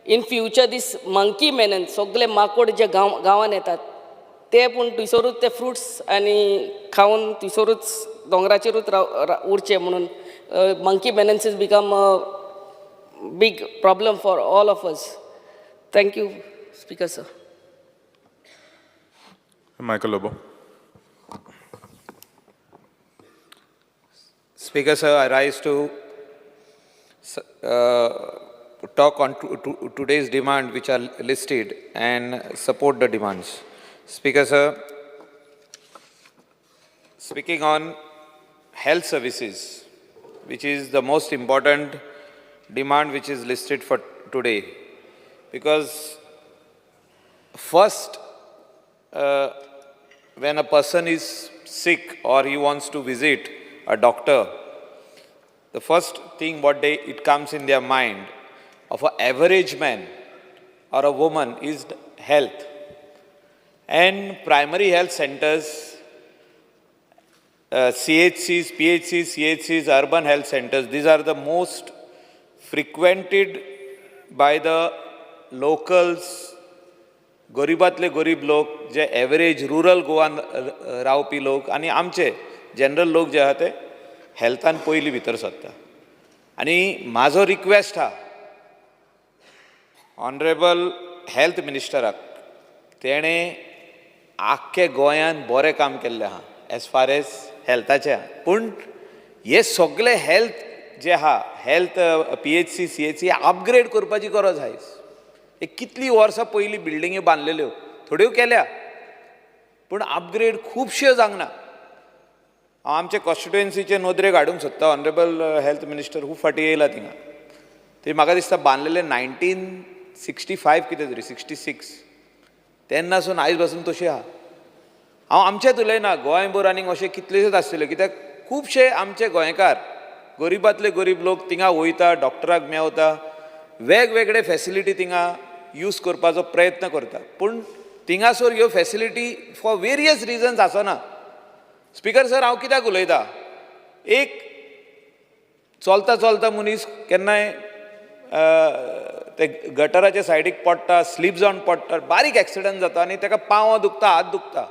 in future these monkey menace, सगळे माकोड जे गांवान येतात ते पूण थंयसरूच ते फ्रुट्स आनी खावन थंयसरूच दोंगराचेरूच उरचे म्हणून. Monkey menace is become a big problem for all of us. Thank you, Speaker, sir. Michael Lobo. Speaker, sir, I rise to talk on today's demand which are listed and support the demands. Speaker, sir, speaking on health services, which is the most important demand which is listed for today. Because first, when a person is sick or he wants to visit a doctor, the first thing it comes in their mind of an average man or a woman is health. And primary health centers, CHCs, PHCs, CHCs, urban health centers, these are the most frequented by the locals, गरिबांतले गरीब लोक, जे average rural गोवान रावपी लोक आनी आमचे general लोक जे आहा ते हेल्थान पयलीं भितर सरता. आनी म्हाजो रिक्वेस्ट आहा ऑनरेबल हेल्थ मिनिस्टराक, तेणें आख्खे गोंयान बरें काम केल्लें आहा एज फार एज हेल्थाचें आहा, पूण हे सगळे हेल्थ जे आहा, हेल्थ PHC, CHC अपग्रेड करपाची गरज आहा. एक कितलीं वर्सां पयलीं बिल्डिंग्यो बांदलेल्यो, थोड्यो केल्या, पूण अपग्रेड खुबश्यो जावंक ना. हांव आमचे कॉन्स्टिट्युएन्सीचे नोदरेक हाडूंक सोदता, ऑनरेबल हेल्थ मिनिस्टर खूब फाटी येयला थिंगा. ते म्हाका दिसता बांदलेले 1965 कितें तरी, 66, तेन्नासून आयज पासून तशें आहा. हांव आमचेच उलयना, गोंयभर आनीक अशें कितलेशेच आसतले, कित्याक खुबशे आमचे गोंयकार गरीबांतले गरीब लोक थिंगा वयता, डॉक्टराक मेवता, वेगवेगळे फॅसिलिटी थिंगा यूज करपाचो प्रयत्न करता. पूण थिंगासर ह्यो फॅसिलिटी फॉर वेरियस रिजन्स आसना. स्पिकर सर, हांव कित्याक उलयतां? एक चलता चलता मनीस केन्नाय ते गटराच्या सायडीक पडटा, स्लीप जावन पडटा, बारीक एक्सिडंट जाता आनी ताका पांव दुखता, हात दुखता,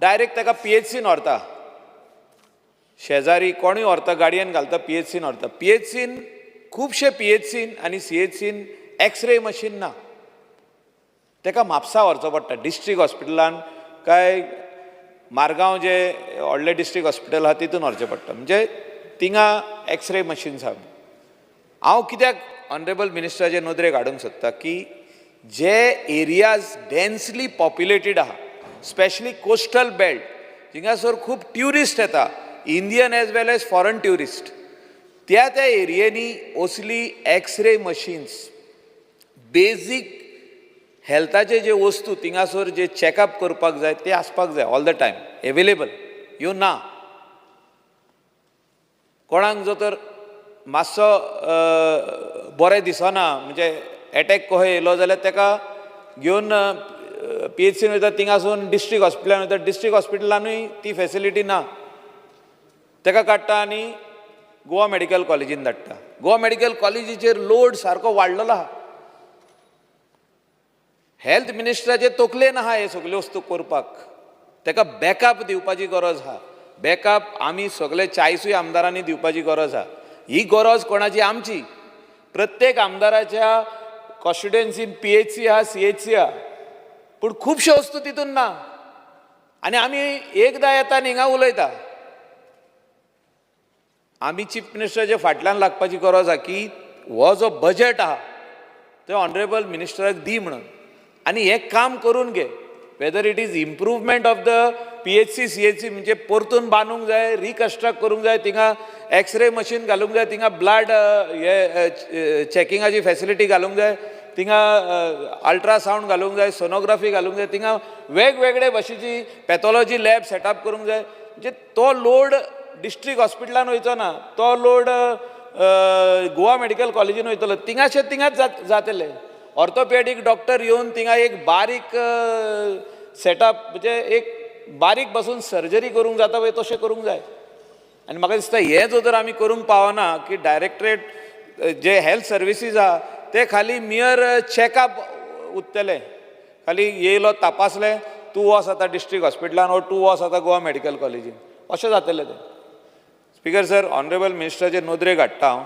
डायरेक्ट ताका PHCन व्हरता. शेजारी कोणूय व्हरता, गाडयेन घालता, PHCन व्हरता. PHCन खुबशे PHCन आनी CHCन एक्सरे मशीन ना. ताका म्हापसा व्हरचो पडटा डिस्ट्रिक्ट हॉस्पिटलान, काय मारगांव जे व्हडलें डिस्ट्रिक्ट हॉस्पिटल आहा तितून व्हरचें पडटा. म्हणजे थिंगा एक्सरे मशीन्स आहा. हांव कित्याक ऑनरेबल मिनिस्टराचे नदरेक हाडूंक सोदता की जे एरियाज डेन्सली पॉप्युलेटेड आहा, स्पेशली कोस्टल बेल्ट, थिंगासर खूब ट्युरिस्ट येता, Indian as well as foreign tourist, त्या एरियेनी असली एक्सरे मशीन्स, बेजीक हेल्थाचे जे वस्तू थिंगासर जे चॅकअप करपाक जाय ते आसपाक जाय ऑल द टायम एवेलेबल. ह्यो ना. कोणाक जर तर मातसो बरें दिसना, म्हणजे एटॅक कसो येयलो जाल्यार ताका घेवन PHCन वयता, थिंगासून डिस्ट्रिक्ट हॉस्पिटलान वयता, डिस्ट्रिक्ट हॉस्पिटलानूय ती फॅसिलिटी ना. ताका काडटा आनी गोवा मेडिकल कॉलेजीन धाडटा. गोवा मेडिकल कॉलेजीचेर लोड सारको वाडलेलो आहा. हेल्थ मिनिस्टराचे तकलेन आहा हे सगल्यो वस्तू करपाक. ताका बॅकअप दिवपाची गरज आहा. बॅकअप आमी सगळे 40 आमदारांनी दिवपाची गरज आहा. ही गरज कोणाची? आमची. प्रत्येक आमदाराच्या कॉन्स्टिट्युएन्सीन PHC आहा, CHC आहा, पूण खुबश्यो वस्तू तितून ना. आनी आमी एकदां येता आनी हिंगा उलयता. आमी चीफ मिनिस्टराच्या फाटल्यान लागपाची गरज आहा की हो जो बजेट आहा तो ऑनरेबल मिनिस्टराक दी म्हणून, आनी हें काम करून घे. Weather it is improvement of the PHC, CHC, म्हणजे परतून बांदूंक जाय, रिकन्स्ट्रक्ट करूंक जाय, थिंगा एक्सरे मशीन घालूंक जाय, थिंगा ब्लड हे चॅकिंगाची फॅसिलिटी घालूंक जाय, थिंगा अल्ट्रासावंड घालूंक जाय, सोनोग्राफी घालूंक जाय, थिंगा वेगवेगळे भशेची पॅथॉलॉजी लॅब सेटअप करूंक जाय. म्हणजे तो लोड डिस्ट्रिक्ट हॉस्पिटलान वयचो ना, तो लोड गोवा मेडिकल कॉलेजीन वयतलो. थिंगाच जातले. ऑर्थोपॅडीक डॉक्टर येवन थिंगा एक बारीक सेटअप, म्हणजे एक बारीक बसून सर्जरी करूंक जाता पळय तशें करूंक जाय. आनी म्हाका दिसता हें जर आमी करूंक पावना की डायरेक्टरेट जे हेल्थ सर्विसीस आहा ते खाली मियर चॅकअप उरतले. खाली येयलो, तपासलें, तूं वच आतां डिस्ट्रिक्ट हॉस्पिटलान, ओ तूं वच आतां गोवा मेडिकल कॉलेजीन, अशें जातलें तें. स्पिकर सर, ऑनरेबल मिनिस्टराचे नदरेक हाडटा हांव.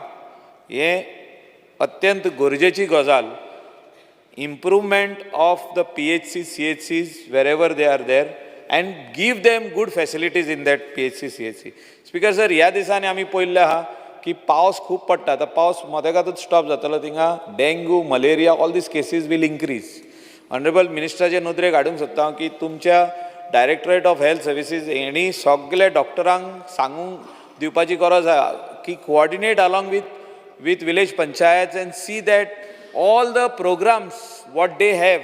हें अत्यंत गरजेची गजाल. improvement of the PHC, CHCs wherever they are there and give them good facilities in that PHC, CHC. Speaker sir, ह्या दिसांनी आमी पळयल्लें आहा की पावस खूब पडटा. आतां पावस मदेगातूच स्टॉप जातलो, थिंगा dengue, malaria, all these cases will increase. Honourable मिनिस्टराचे नदरेक हाडूंक सोदता हांव की तुमच्या डायरेक्टरेट ऑफ हेल्थ सर्विसीस हेणी सगळे डॉक्टरांक सांगूंक दिवपाची गरज आहा की coordinate along with village panchayats and see that all the programs what they have,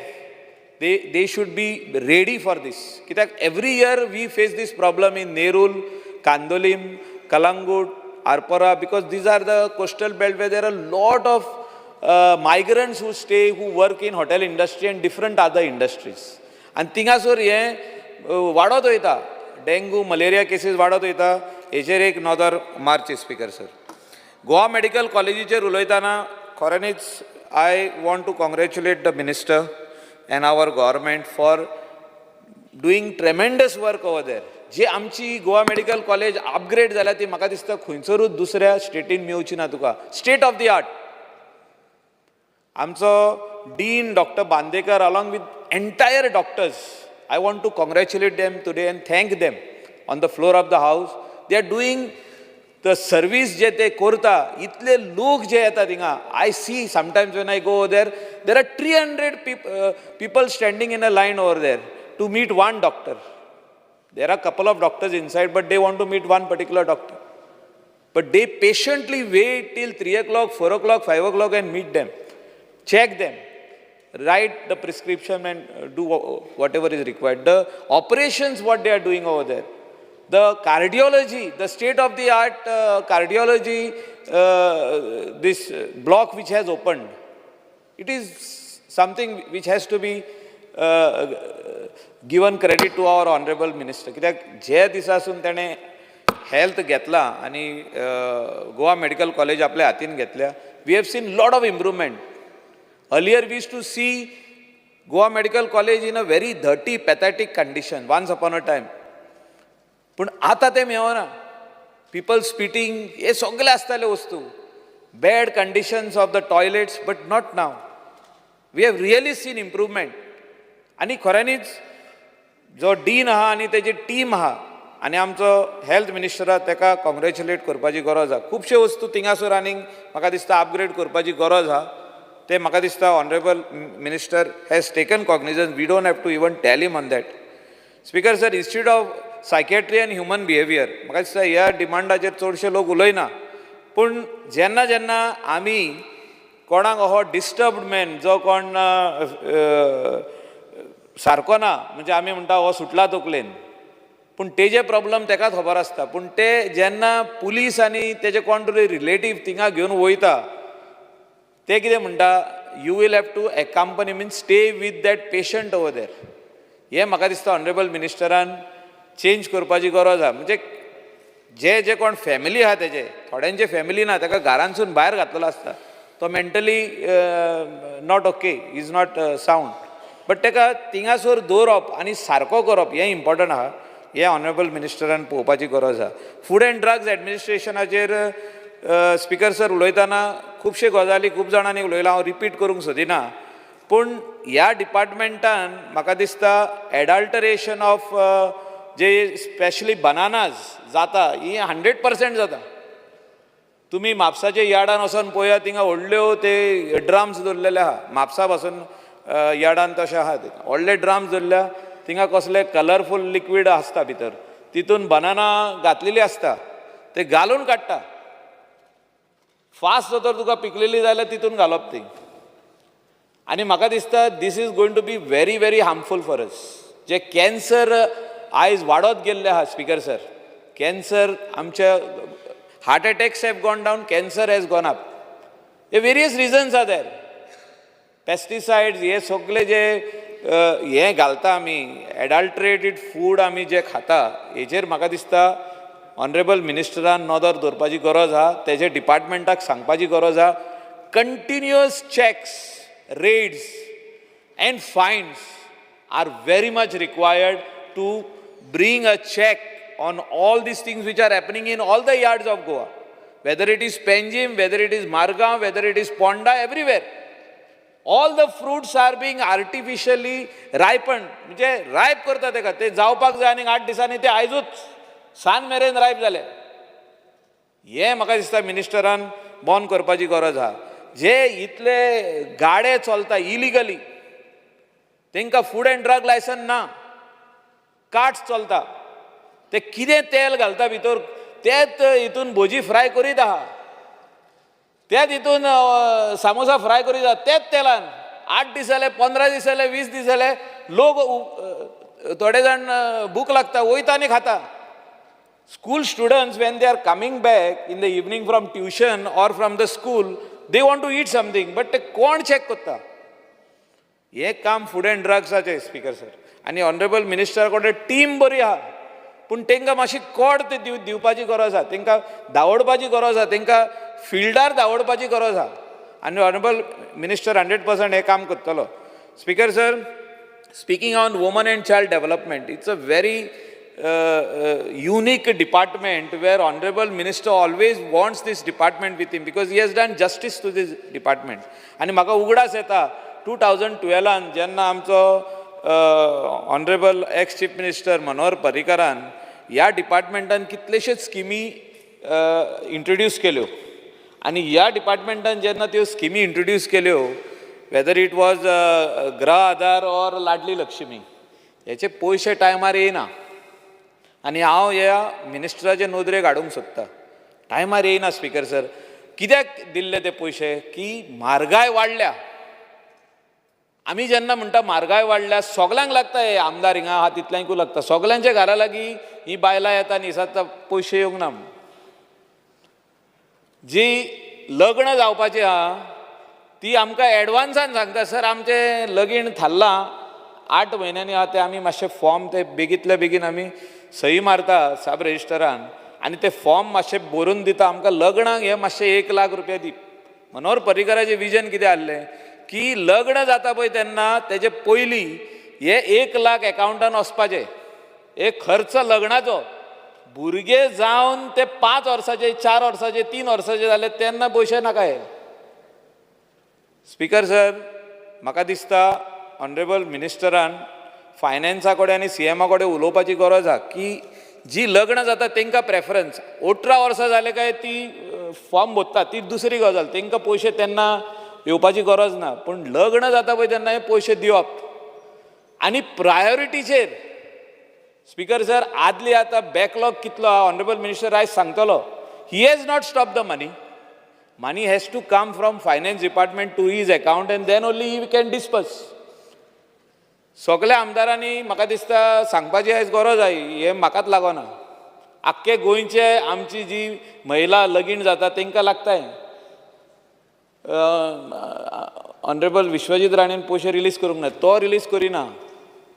they should be ready for this. Kitak every year we face this problem in Nerul, Kandolim, Kalangut, Arpara, because these are the coastal belt where there are a lot of migrants who stay, who work in hotel industry and different other industries. And थिंगासोर हें वाडत वयता, dengue, malaria cases वाडत वयता. हेचेर एक नदर मारची speaker sir. Goa medical कॉलेजीचेर उलयतना खऱ्यांनीच I want to congratulate the minister and our government for doing tremendous work over there. जे आमची गोवा मेडिकल कॉलेज अपग्रेड जाल्या ती म्हाका दिसता खंयसरूच दुसऱ्या स्टेटीन मेवची ना तुका. State of the art. आमचो dean doctor Bandekar along with entire doctors, I want to congratulate them today and thank them on the floor of the house. They are doing the service जे ते करता. इतले लोक जे येता थिंगा, I see sometimes when I go over there are 300 people standing in a line over there to meet one doctor. There are a couple of doctors inside, but they want to meet one particular doctor. But they patiently wait till 3 o'clock, 4 o'clock, 5 o'clock and meet them, check them, write the prescription and do whatever is required. The operations what they are doing over there, The cardiology, the state-of-the-art cardiology, this block which has opened, it is something which has to be given credit to our honorable minister. कित्याक जे दिसासून ताणें health घेतला आनी Goa medical college आपल्या हातीन घेतल्या, we have seen lot of improvement. Earlier we used to see Goa Medical College in a very dirty, pathetic condition once upon a time. पूण आतां तें मेळना. People spitting, हे सगळे आसताले वस्तू. Bad conditions of the toilets, but not now. We have really seen improvement. आनी खऱ्यांनीच जो डीन आहा आनी तेजी टीम आहा आनी आमचो हेल्थ मिनिस्टर आहा ताका कॉंग्रॅच्युलेट करपाची गरज आहा. खुबशे वस्तू थिंगासर आनीक म्हाका दिसता अपग्रेड करपाची गरज आहा. ते म्हाका दिसता honourable minister has taken cognizance. We don't have to even tell him on that. Speaker sir, institute of psychiatry and human behaviour, म्हाका दिसता ह्या डिमांडाचेर चडशे लोक उलयना, पूण जेन्ना जेन्ना आमी कोणाक हो डिस्टर्ब्ड मॅन जो कोण सारको ना, म्हणजे आमी म्हणटा हो सुटला तकलेन, पूण तेजे प्रॉब्लम ताकाच खबर आसता, पूण ते जेन्ना पुलीस आनी तेजे कोण तरी रिलेटीव थिंगा घेवन वयता, ते कितें म्हणटा, you will have to accompany means stay with that patient over there. हें म्हाका दिसता ऑनरेबल मिनिस्टरान चेंज करपाची गरज आहा. म्हणजे जे जे कोण फॅमिली आहा तेजे, थोड्यांचे फॅमिली ना, ताका घरांसून भायर घातलेलो आसता, तो mentally not okay, is not sound, but ताका थिंगासर दवरप आनी सारको करप हें इम्पॉर्टंट आहा. हें ऑनरेबल मिनिस्टरान पळोवपाची गरज आहा. फूड एंड ड्रग्स एडमिनिस्ट्रेशनाचेर स्पीकर सर उलयतना खुबशे गजाली खूब जाणांनी उलयला, हांव रिपीट करूंक सोदिना, पूण ह्या डिपार्टमेंटान म्हाका दिसता adulteration of J specially bananas जाता ही 100% जाता. तुमी म्हापसाच्या यार्डान वचोन पळयात, थिंगा व्हडल्यो ते ड्रम्स दवरलेले आहा. म्हापसा पासून यार्डान तशें आहा, व्हडले ड्रम्स दवरल्या, थिंगा कसले कलरफूल लिक्वीड आसता भितर, तितून बनाना घातलेली आसता, ते घालून काडटा. फास्ट जर तुका पिकलेली जाल्यार तितून घालप ती. आनी म्हाका दिसता this is going to be very very harmful for us. जे कॅन्सर आयज वाडत गेल्ले आहा स्पीकर सर, कॅन्सर आमच्या heart attacks have gone down, cancer has gone up. हे various reasons are there. Pesticides हे सगळे जे हे घालता आमी, एडल्ट्रेटेड फूड आमी जे खाता, हेजेर म्हाका दिसता ऑनरेबल मिनिस्टरान नदर दवरपाची गरज आहा. तेजे डिपार्टमेंटाक सांगपाची गरज आहा. Continuous checks, raids and fines are very much required to bring a check on all these things which are happening in all the yards of Goa, whether it is Panjim, whether it is Margam, whether it is Ponda, everywhere. All the fruits are being artificially ripened. म्हणजे रायप करता तेका, ते जावपाक जाय आनी 8 दिसांनी ते आयजूच सान मेरेन रायप जाले. हें म्हाका दिसता मिनिस्टरान बंद करपाची गरज आहा. जे इतले गाडे चलता इलिगली, तांकां फूड एंड ड्रग लायसन ना, कार्ट्स चलता, ते कितें तेल घालता भितर, तेच हितून भजी फ्राय करीत आहा, तेच हितून सामोसा फ्राय करीत आहा, तेच तेलान 8 दीस जाले, 15 दीस जाले, 20 दीस जाले, लोक थोडे जाण भूक लागता वयता आनी खाता. School students, when they are coming back in the evening from tuition or from the school, they want to eat something, but ते कोण चॅक करता? हे काम फूड एंड ड्रग्साचें स्पीकर सर. आनी ऑनरेबल मिनिस्टर कडेन टीम बरी आहा, पूण तांकां मातशी कोड ते दिवपाची गरज आहा, तांकां धांवडपाची गरज आहा, तांकां फिल्डार धांवडपाची गरज आहा. आनी ऑनरेबल मिनिस्टर 100% हे काम करतलो. Speaker sir, speaking on woman and child development, it's a very unique department where honorable minister always wants this department with him because he has done justice to this department. आणि म्हाका उगडास येता 2012 जेन्ना आमचो honourable ex chief minister मनोहर पर्रीकरान ह्या डिपार्टमेंटान कितलेशेच स्किमी introduce केल्यो, आनी ह्या डिपार्टमेंटान जेन्ना त्यो स्किमी इंट्रोड्यूस केल्यो, वेदर इट वॉज गृह आधार ऑर लाडली लक्ष्मी, हेचे पयशे टायमार येयना. आनी हांव ह्या मिनिस्टराचे नोदरेक हाडूंक सोदता, टायमार येयना स्पीकर सर. कित्याक दिल्ले ते पयशे? की म्हारगाय वाडल्या आमी जेन्ना म्हणटा म्हारगाय वाडल्या, सगल्यांक लागता हे आमदार हिंगा आहा तितल्यांकूय लागता, सगल्यांच्या घरा लागीं ही बायलां येता न्हिसाता पयशे येवंक ना. जी लग्न जावपाची आहा ती आमकां एडवान्सान सांगता, सर आमचें लगीण थारलां 8 म्हयन्यांनी आहा ते आमी मातशे फॉर्म ते बेगींतल्या बेगीन आमी सही मारता सब रेजिस्टरान आनी ते फॉर्म मातशे बरोवन दिता आमकां लग्नाक हे मातशे 1 लाख रुपया दी. मनोहर पर्रीकराचें विजन कितें आसलें की लग्न जाता पळय तेन्ना तेजे पयलीं हे 1 लाख एकावंटान वचपाचें, एक खर्च लग्नाचो. भुरगे जावन ते 5 वर्साचे 4 वर्साचे 3 वर्साचे जाले तेन्ना पयशे नाका हे. स्पिकर सर, म्हाका दिसता ऑनरेबल मिनिस्टरान फायनान्सा कडेन आनी CMA कडेन उलोवपाची गरज आहा की जी लग्न जाता तांकां प्रेफरन्स 18 वर्सां जाले काय ती फॉर्म भरता ती दुसरी गजाल, तांकां पयशे तेन्ना येवपाची गरज ना, पूण लग्न जाता पळय तेन्ना हे पयशे दिवप. आनी प्रायोरिटीचेर स्पिकर सर आदली आतां बॅकलॉग कितलो आहा ऑनरेबल मिनिस्टर आयज सांगतलो. He has not stop the money. Money has to come from finance department to his account and then only he can disperse. सगळ्या आमदारांनी म्हाका दिसता सांगपाची आयज गरज आहा, हे म्हाकाच लागना. आख्खे गोंयचे आमची जी महिला लगीण जाता तांकां लागता. ऑनरेबल विश्वजीत राणेन पयशे रिलीज करूंक ना, तो रिलीज करिना,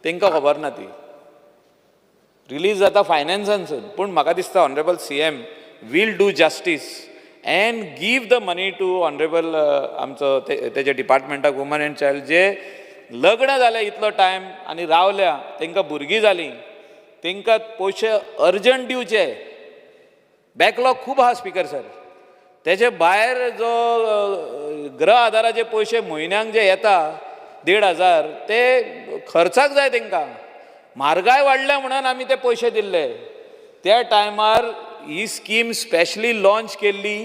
तांकां खबर ना ती रिलीज जाता फायनान्सानसून. पूण म्हाका दिसता honourable CM will do justice and give the money to honorable आमचो तेजे डिपार्टमेंटाक वुमन एंड चायल्ड जे लग्न जालें इतलो टायम आनी रावल्या तांकां भुरगीं जालीं तांकां पयशे अर्जंट दिवचे. बॅकलॉग खूब आहा स्पिकर सर. तेजे भायर जो गृह आदाराचे पयशे म्हयन्याक जे येता 1,500 ते खर्चाक जाय तांकां. म्हारगाय वाडल्या म्हणून आमी ते पयशे दिल्ले. त्या टायमार ही स्कीम स्पेशली लॉन्च केल्ली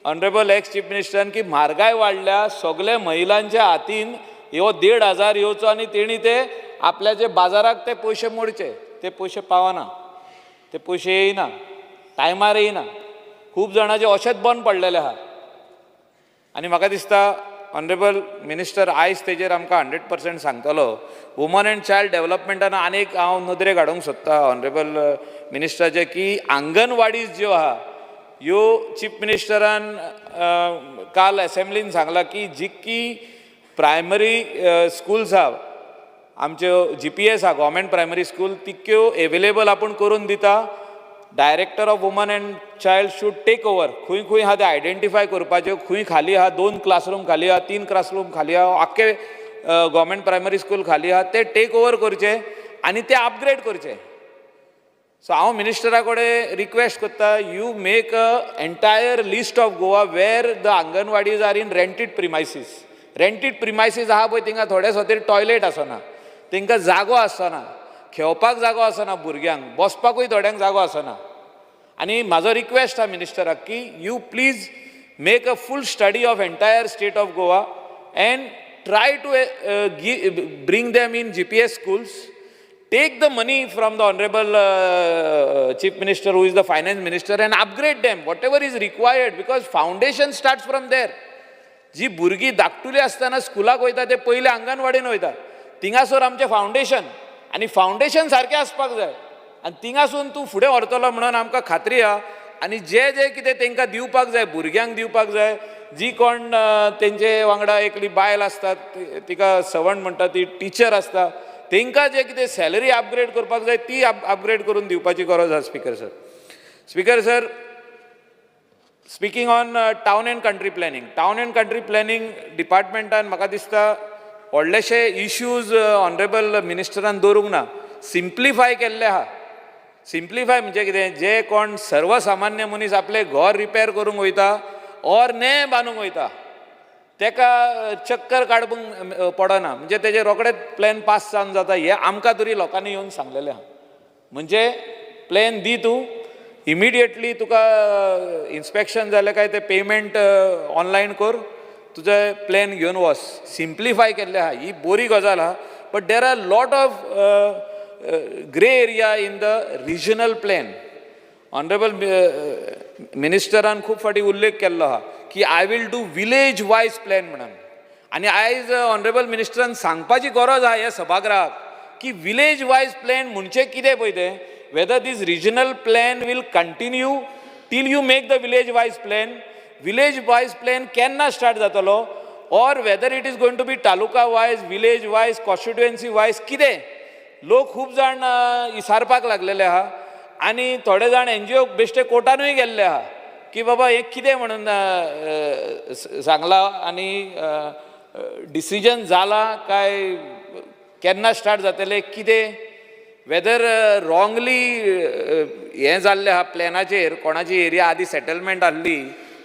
ऑनरेबल एक्स चीफ मिनिस्टरान की म्हारगाय वाडल्या सगळे महिलांच्या हातीन ह्यो 1,500 येवचो आनी तेणी ते आपल्याचे बाजाराक ते पयशे मोडचे. ते पयशे पावना, ते पयशे येयना, टायमार येयना. खूब जाणांचे अशेंच बंद पडलेले आहा. आनी म्हाका दिसता ऑनरेबल मिनिस्टर आयज तेजेर आमकां 100% सांगतलो. वुमन एंड चायल्ड डेव्हलपमेंटान आनीक हांव नदरेक हाडूंक सोदता ऑनरेबल मिनिस्टराचे की आंगनवाडीज ज्यो आहा ह्यो चीफ मिनिस्टरान काल असेंब्लीन सांगला की जितकी प्रायमरी स्कूल्स आहा आमच्यो GPS आहा गव्हर्मेंट प्रायमरी स्कूल तितक्यो एवेलेबल आपूण करून दिता. Director of woman and child should take over. खंय खंय आहा ते आयडेंटिफाय करपाच्यो, खंय खाली आहा 2 क्लासरूम खाली आहा 3 क्लासरूम खाली आहा, आख्खे गव्हर्मेंट प्रायमरी स्कूल खाली आहा ते टेक ओवर करचे आनी ते अपग्रेड करचे. सो हांव मिनिस्टरा कडेन रिक्वेस्ट करता you make a entire list of Goa where the anganwadis are in rented premises. Rented premises आहा पळय थिंगा थोडे खातीर टॉयलेट आसना, तांकां जागो आसना, खेळपाक जागो आसना, भुरग्यांक बसपाकूय थोड्यांक जागो आसना. आनी म्हाजो रिक्वेस्ट आहा मिनिस्टराक की you please make a full study of entire state of Goa and try to bring them in GPS schools. Take the money from the honorable chief minister who is the finance minister and upgrade them whatever is required because foundation starts from there. जी भुरगीं धाकटुली आसतना स्कुलाक वयता ते पयले आंगणवाडीन वयता, थिंगासोर आमचें foundation आनी foundation सारकें आसपाक जाय आनी थिंगासून तूं फुडें व्हरतलो म्हणून आमकां खात्री आहा. आनी जे जे कितें तांकां दिवपाक जाय भुरग्यांक दिवपाक जाय, जी कोण तेंचे वांगडा एकली बायल आसता तिका सवण म्हणटा ती टिचर आसता तांकां जे कितें सॅलरी अपग्रेड करपाक जाय ती अपग्रेड करून दिवपाची गरज आसा speaker sir. Speaker sir, speaking on town and country planning, town and country planning डिपार्टमेंटान म्हाका दिसता व्हडलेशे इश्यूज ऑनरेबल मिनिस्टरान दवरूंक ना, सिंप्लिफाय केल्ले आहा. सिंप्लिफाय म्हणजे कितें, जे कोण सर्वसामान्य मनीस आपले घर रिपेर करूंक वयता ऑर ने बांदूंक वयता तेका चक्कर काडपूंक पडना, म्हणजे तेजे रोखडेच प्लॅन पास जावन जाता. हे आमकां तरी लोकांनी येवन सांगलेलें आहा. म्हणजे प्लॅन दी तूं इमिडिएटली तुका इन्स्पेक्शन जालें काय ते पेमेंट ऑनलायन कर, तुजे प्लॅन घेवन वच. सिंप्लिफाय केल्लें आहा, ही बरी गजाल आहा. But there are lot of grey area in the regional plan. Honourable मिनिस्टरान खूब फाटी उल्लेख केल्लो आहा की I will do village wise plan म्हणून. आनी आयज ऑनरेबल मिनिस्टरान सांगपाची गरज आहा ह्या सभागृहाक की विलेज वायज प्लॅन म्हणजे कितें पळय तें, whether these regional plan will continue till you make the village wise plan केन्ना स्टार्ट जातलो, or whether it is going to be taluka wise, village wise, constituency wise, कितें. लोक खूब जाण इसारपाक लागलेले आहा आनी थोडे जाण NGO बेश्टे कोर्टानूय गेल्ले आहा की बाबा हें कितें म्हणून सांगलां आनी डिसिजन जाला काय, केन्ना स्टार्ट जातलें, कितें, वेदर रॉंगली हें जाल्लें आहा प्लॅनाचेर, कोणाची एरिया आदी सेटलमेंट आसली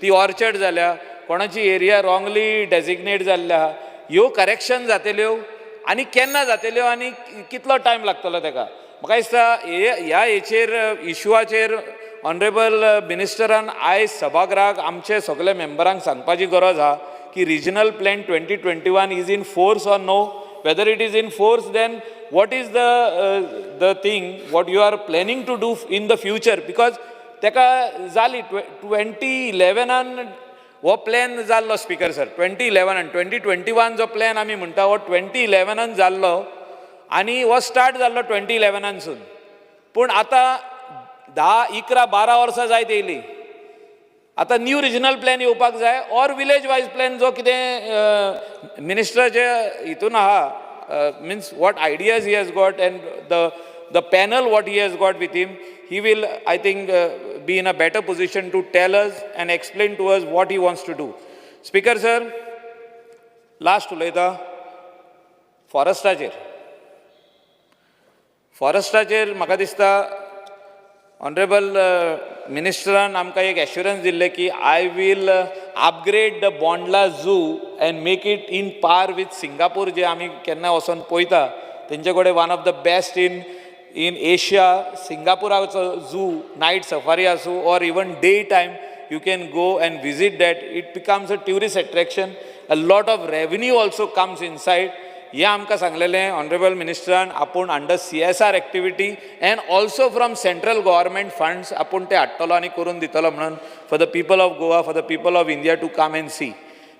ती ऑर्चर्ड जाल्या, कोणाची एरिया रॉंगली डेजिग्नेट जाल्ले आहा, ह्यो करेक्शन जातल्यो आनी केन्ना जातल्यो आनी कितलो टायम लागतलो ताका. म्हाका दिसता ह्या हेचेर इशुआचेर ऑनरेबल मिनिस्टरान आयज सभागृहाक आमचे सगळे मेंबरांक सांगपाची गरज आहा की regional plan 2021 is in force or no. Whether it is in force, then what is the thing what you are planning to do in the future? Because teka zali 2011 हो प्लॅन जाल्लो speaker sir, 2011 आनी 2021 जो plan आमी म्हणटा हो 2011 जाल्लो आनी हो स्टार्ट जाल्लो 2011सून. पूण आतां 10, 11, 12 वर्सां जायत येयली. आतां न्यू रिजनल प्लॅन येवपाक जाय ऑर विलेज वायज प्लॅन जो कितें मिनिस्टराचे हितून आहा, means what ideas he has got and the panel what he has got with him, he will I think be in a better position to tell us and explain to us what he wants to do. Speaker sir, last उलयता फॉरेस्टाचेर म्हाका दिसता honourable मिनिस्टरान आमकां एक assurance दिल्ले की I we'll upgrade the Bondla zoo and make it in par with Singapore, जे आमी केन्ना वचोन पळयता तेंचे कडेन one of the best in Asia. सिंगापुराचो झू नायट सफारी आसूं or even day time you can go and visit that. It becomes a tourist attraction. A lot of revenue also comes inside. हे आमकां सांगलेलें honourable मिनिस्टरान आपूण under CSR activity and also from central government funds आपूण ते हाडटलो आनी करून दितलो म्हणून for the people of Goa, for the people of India to come and see.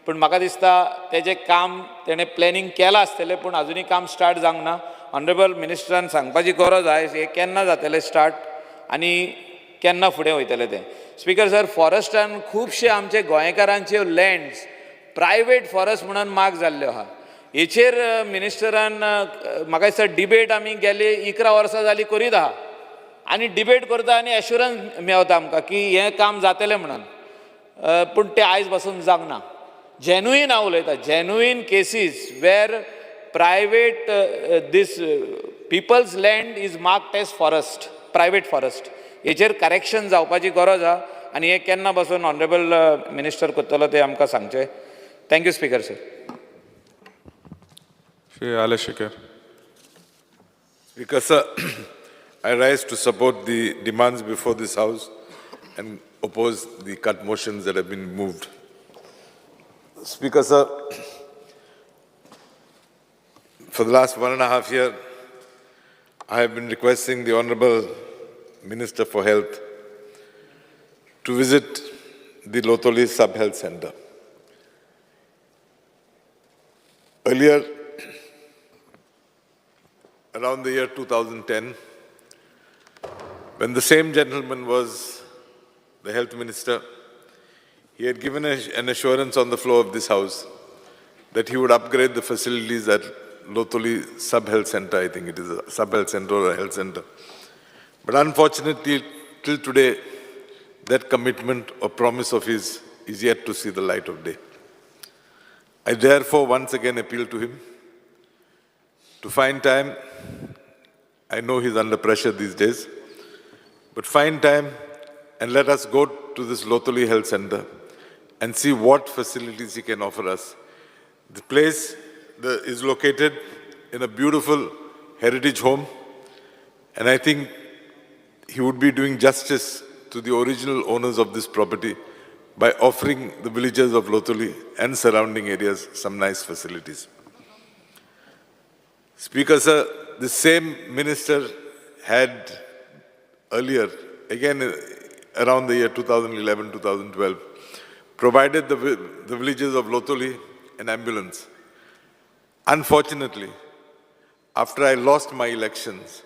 पूण म्हाका दिसता तेजें काम तेणें प्लॅनिंग केलां आसतलें पूण आजुनी काम स्टार्ट जावंक ना. ऑनरेबल मिनिस्टरान सांगपाची गरज आहा हें केन्ना जातलें स्टार्ट आनी केन्ना फुडें वयतलें तें. स्पीकर सर, फॉरेस्टान खुबशे आमचे गोंयकारांच्यो लँड्स प्रायवेट फॉरेस्ट म्हणून मार्क जाल्ल्यो आहा. हेचेर मिनिस्टरान म्हाका दिसता डिबेट आमी गेले 11 वर्सां जालीं करीत आहा आनी डिबेट करता आनी एश्युरन्स मेळटा आमकां की हें काम जातलें म्हणून, पूण तें आयज पासून जावंक ना. जेन्युइन हांव उलयतां, genuine cases where private this peoples land is marked as forest, private forest, हेचेर करेक्शन जावपाची गरज आहा आनी हें केन्ना पासून ऑनरेबल मिनिस्टर करतलो तें आमकां सांगचें. Thank you speaker sir. Shri Ale Shikar. Speaker sir, I rise to support the demands before this House and oppose the cut motions that have been moved. Speaker sir, for the last 1.5 years, I have been requesting the Honorable Minister for Health to visit the Lotoli Sub-Health Center. Earlier, around the year 2010, when the same gentleman was the health minister, he had given an assurance on the floor of this House that he would upgrade the facilities at Lotoli Sub-Health Center. I think it is a sub-health center or a health center. But unfortunately, till today, that commitment or promise of his is yet to see the light of day. I therefore once again appeal to him to find time. I know he's under pressure these days, but find time and let us go to this Lotoli Health Center and see what facilities he can offer us. The place is located in a beautiful heritage home, and I think he would be doing justice to the original owners of this property by offering the villagers of Lotoli and surrounding areas some nice facilities. Speaker sir, the same minister had earlier, again around the year 2011-2012, provided the villagers of Lotoli an ambulance, Unfortunately, after I lost my elections,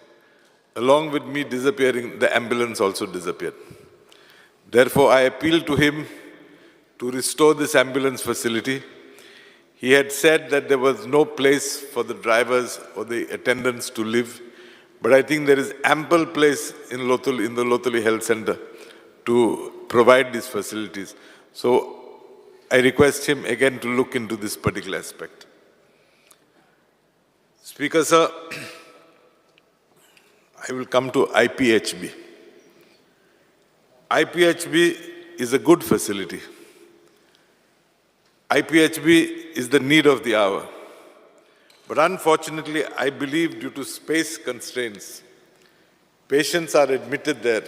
along with me disappearing, the ambulance also disappeared. Therefore, I appeal to him to restore this ambulance facility. He had said that there was no place for the drivers or the attendants to live, but I think there is ample place in the Lotuli Health Center to provide these facilities. So I request him again to look into this particular aspect. Speaker, sir, I will come to IPHB. IPHB is a good facility. IPHB is the need of the hour. But unfortunately, I believe due to space constraints, patients are admitted there,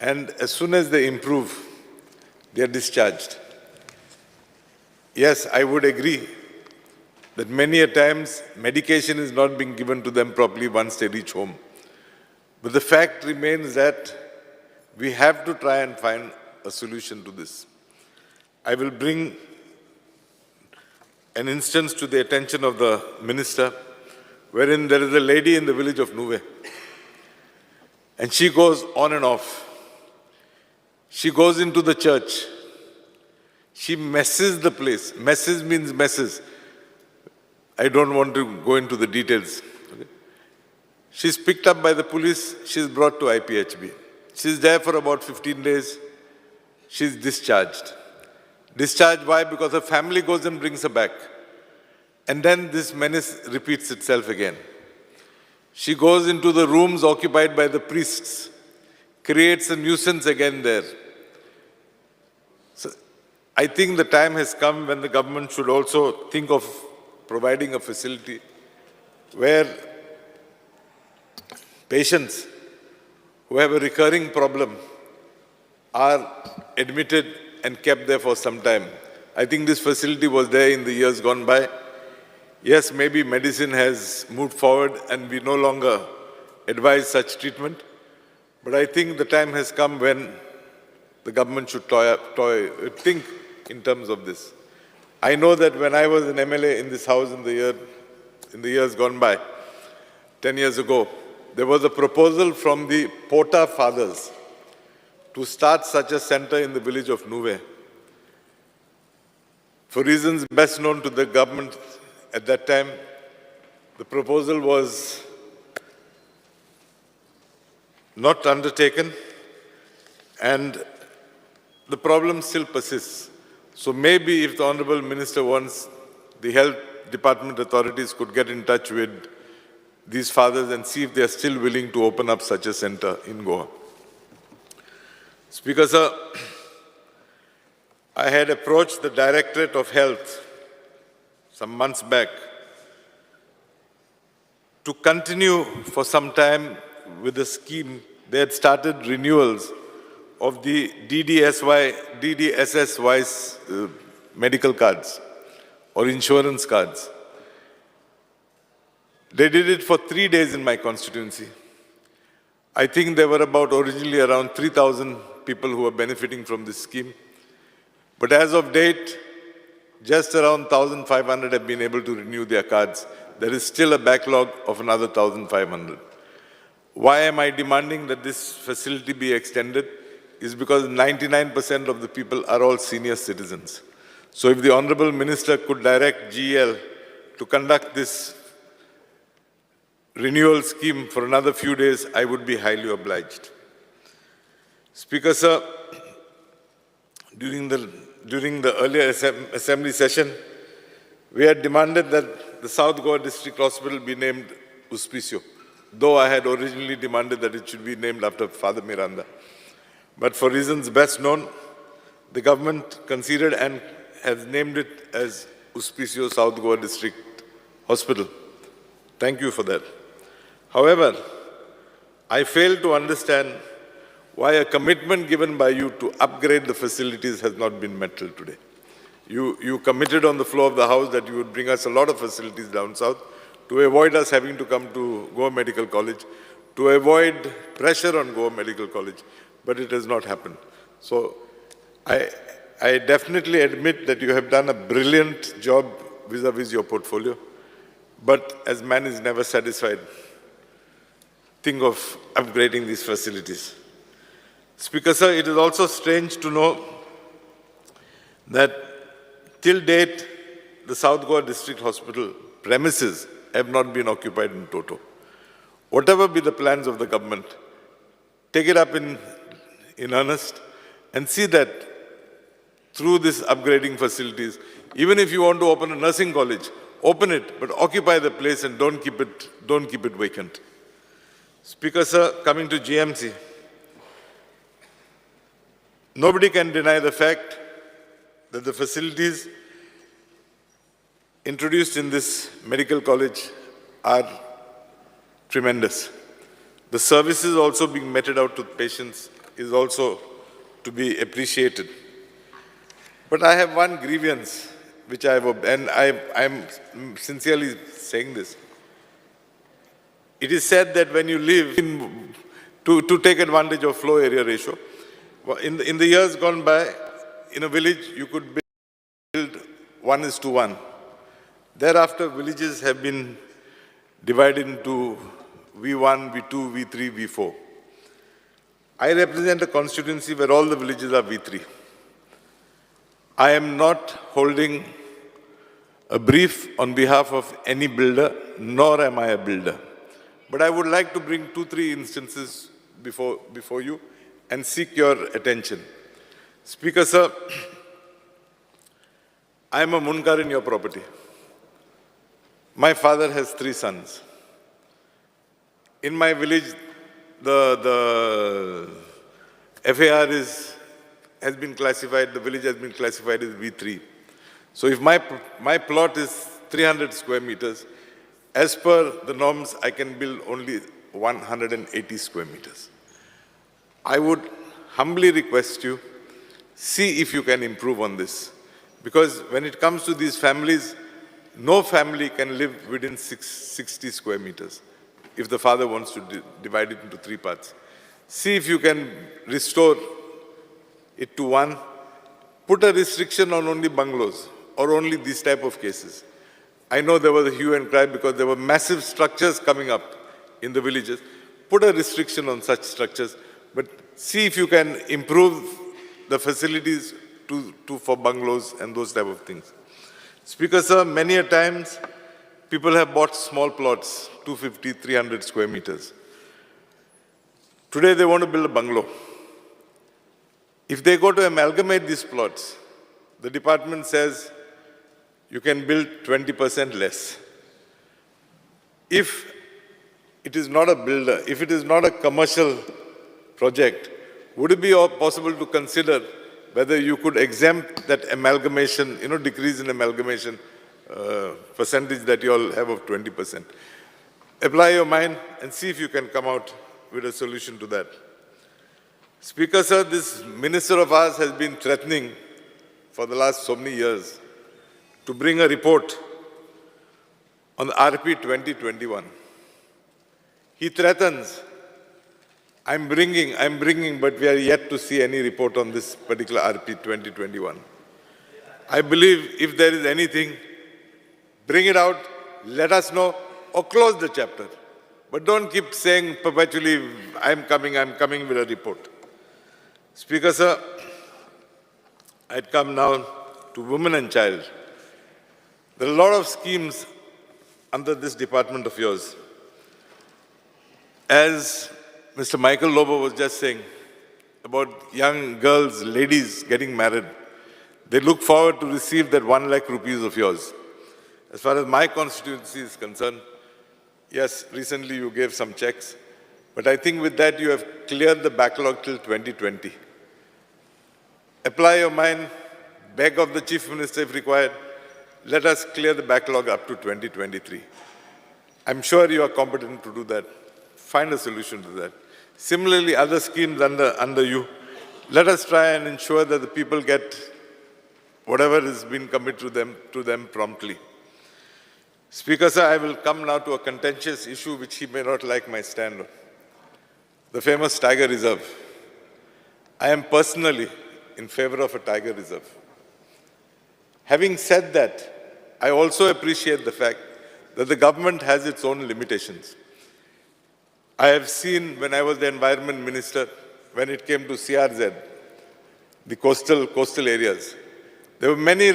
and as soon as they improve, they are discharged. Yes, I would agree that many a times medication is not being given to them properly once they reach home. But the fact remains that we have to try and find a solution to this. I will bring an instance to the attention of the minister, wherein there is a lady in the village of Nuve, and she goes on and off. She goes into the church. She messes the place. Messes means messes. I don't want to go into the details. Okay? She's picked up by the police. She's brought to IPHB. She's there for about 15 days. She's discharged. Discharged why? Because her family goes and brings her back. And then this menace repeats itself again. She goes into the rooms occupied by the priests, creates a nuisance again there. So I think the time has come when the government should also think of providing a facility where patients who have a recurring problem are admitted and kept there for some time. I think this facility was there in the years gone by. Yes, maybe medicine has moved forward and we no longer advise such treatment, but I think the time has come when the government should think in terms of this. I know that when I was an MLA in this house in the years gone by, 10 years ago, there was a proposal from the Pota fathers to start such a center in the village of Nuve. For reasons best known to the government at that time, the proposal was not undertaken, and the problem still persists. So maybe if the Honorable Minister wants, the health department authorities could get in touch with these fathers and see if they are still willing to open up such a center in Goa. Speaker, sir, I had approached the Directorate of Health some months back to continue for some time with the scheme. They had started renewals of the DDSS-wise medical cards or insurance cards. They did it for 3 days in my constituency. I think there were originally around 3,000 people who were benefiting from this scheme. But as of date, just around 1,500 have been able to renew their cards. There is still a backlog of another 1,500. Why am I demanding that this facility be extended? Is because 99% of the people are all senior citizens. So if the Honorable Minister could direct GL to conduct this renewal scheme for another few days, I would be highly obliged. Speaker, sir, during the earlier assembly session, we had demanded that the South Goa District Hospital be named Uspicio, though I had originally demanded that it should be named after Father Miranda. But for reasons best known, the government considered and has named it as Uspicio South Goa District Hospital. Thank you for that. However, I fail to understand why a commitment given by you to upgrade the facilities has not been met till today. You committed on the floor of the House that you would bring us a lot of facilities down south to avoid us having to come to Goa Medical College, to avoid pressure on Goa Medical College, but it has not happened. So I definitely admit that you have done a brilliant job vis-a-vis your portfolio. But as man is never satisfied, think of upgrading these facilities. Speaker, sir, it is also strange to know that till date, the South Goa District Hospital premises have not been occupied in toto. Whatever be the plans of the government, take it up in earnest and see that through this upgrading facilities, even if you want to open a nursing college, open it, but occupy the place and don't keep it vacant. Speaker, sir, coming to GMC, nobody can deny the fact that the facilities introduced in this medical college are tremendous. The services also being meted out to patients is also to be appreciated. But I have one grievance which I have, and I'm sincerely saying this. It is said that when you live to take advantage of flow area ratio, in the years gone by, in a village you could build 1:1. Thereafter, villages have been divided into V1, V2, V3, V4. I represent a constituency where all the villages are V3. I am not holding a brief on behalf of any builder, nor am I a builder. But I would like to bring 2-3 instances before you and seek your attention. Speaker, sir, I am a munkar in your property. My father has 3 sons. In my village, the FAR has been classified, the village has been classified as V3. So if my plot is 300 square meters, as per the norms, I can build only 180 square meters. I would humbly request you, see if you can improve on this. Because when it comes to these families, no family can live within 60 square meters if the father wants to divide it into 3 parts. See if you can restore it to 1. Put a restriction on only bungalows or only these type of cases. I know there was a hue and cry because there were massive structures coming up in the villages. Put a restriction on such structures, but see if you can improve the facilities for bungalows and those type of things. Speaker, sir, many a times people have bought small plots, 250, 300 square meters. Today they want to build a bungalow. If they go to amalgamate these plots, the department says you can build 20% less. If it is not a builder, if it is not a commercial project, would it be possible to consider whether you could exempt that amalgamation, decrease in amalgamation percentage that you all have of 20%? Apply your mind and see if you can come out with a solution to that. Speaker, sir, this minister of ours has been threatening for the last so many years to bring a report on the RP 2021. He threatens, I'm bringing, but we are yet to see any report on this particular RP 2021. I believe if there is anything, bring it out, let us know, or close the chapter. But don't keep saying perpetually, I'm coming with a report. Speaker, sir, I'd come now to women and child. There are a lot of schemes under this department of yours. As Mr. Michael Lobo was just saying about young girls, ladies getting married, they look forward to receive that 1 lakh rupees of yours. As far as my constituency is concerned, yes, recently you gave some checks, but I think with that you have cleared the backlog till 2020. Apply your mind, beg of the Chief Minister if required, let us clear the backlog up to 2023. I'm sure you are competent to do that. Find a solution to that. Similarly, other schemes under you, let us try and ensure that the people get whatever has been committed to them promptly. Speaker, sir, I will come now to a contentious issue which he may not like my stand on. The famous Tiger Reserve. I am personally in favor of a Tiger Reserve. Having said that, I also appreciate the fact that the government has its own limitations. I have seen when I was the environment minister, when it came to CRZ, the coastal areas, there were many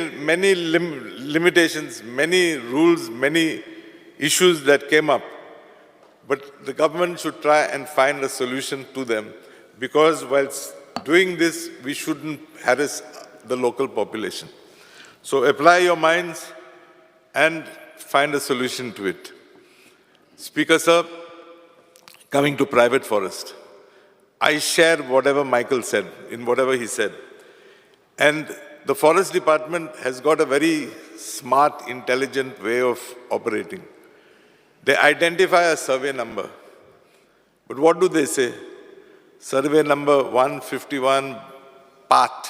limitations, many rules, many issues that came up. But the government should try and find a solution to them, because whilst doing this, we shouldn't harass the local population. So apply your minds and find a solution to it. Speaker sir, coming to private forest, I share whatever Michael said, in whatever he said. And the forest department has got a very smart, intelligent way of operating. They identify a survey number. But what do they say? Survey number 151, part.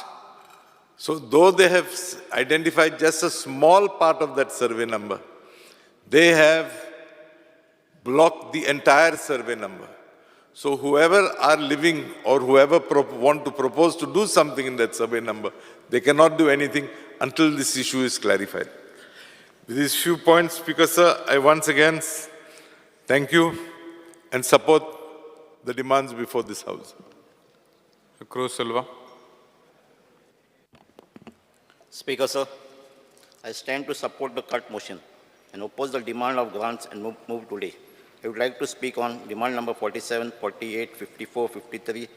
So though they have identified just a small part of that survey number, they have blocked the entire survey number. So whoever are living or whoever want to propose to do something in that survey number, they cannot do anything until this issue is clarified. With these few points, Speaker sir, I once again thank you and support the demands before this House. Cruz Silva. Speaker, sir, I stand to support the cut motion and oppose the demand of grants and move today. I would like to speak on demand number 47, 48, 54, 53,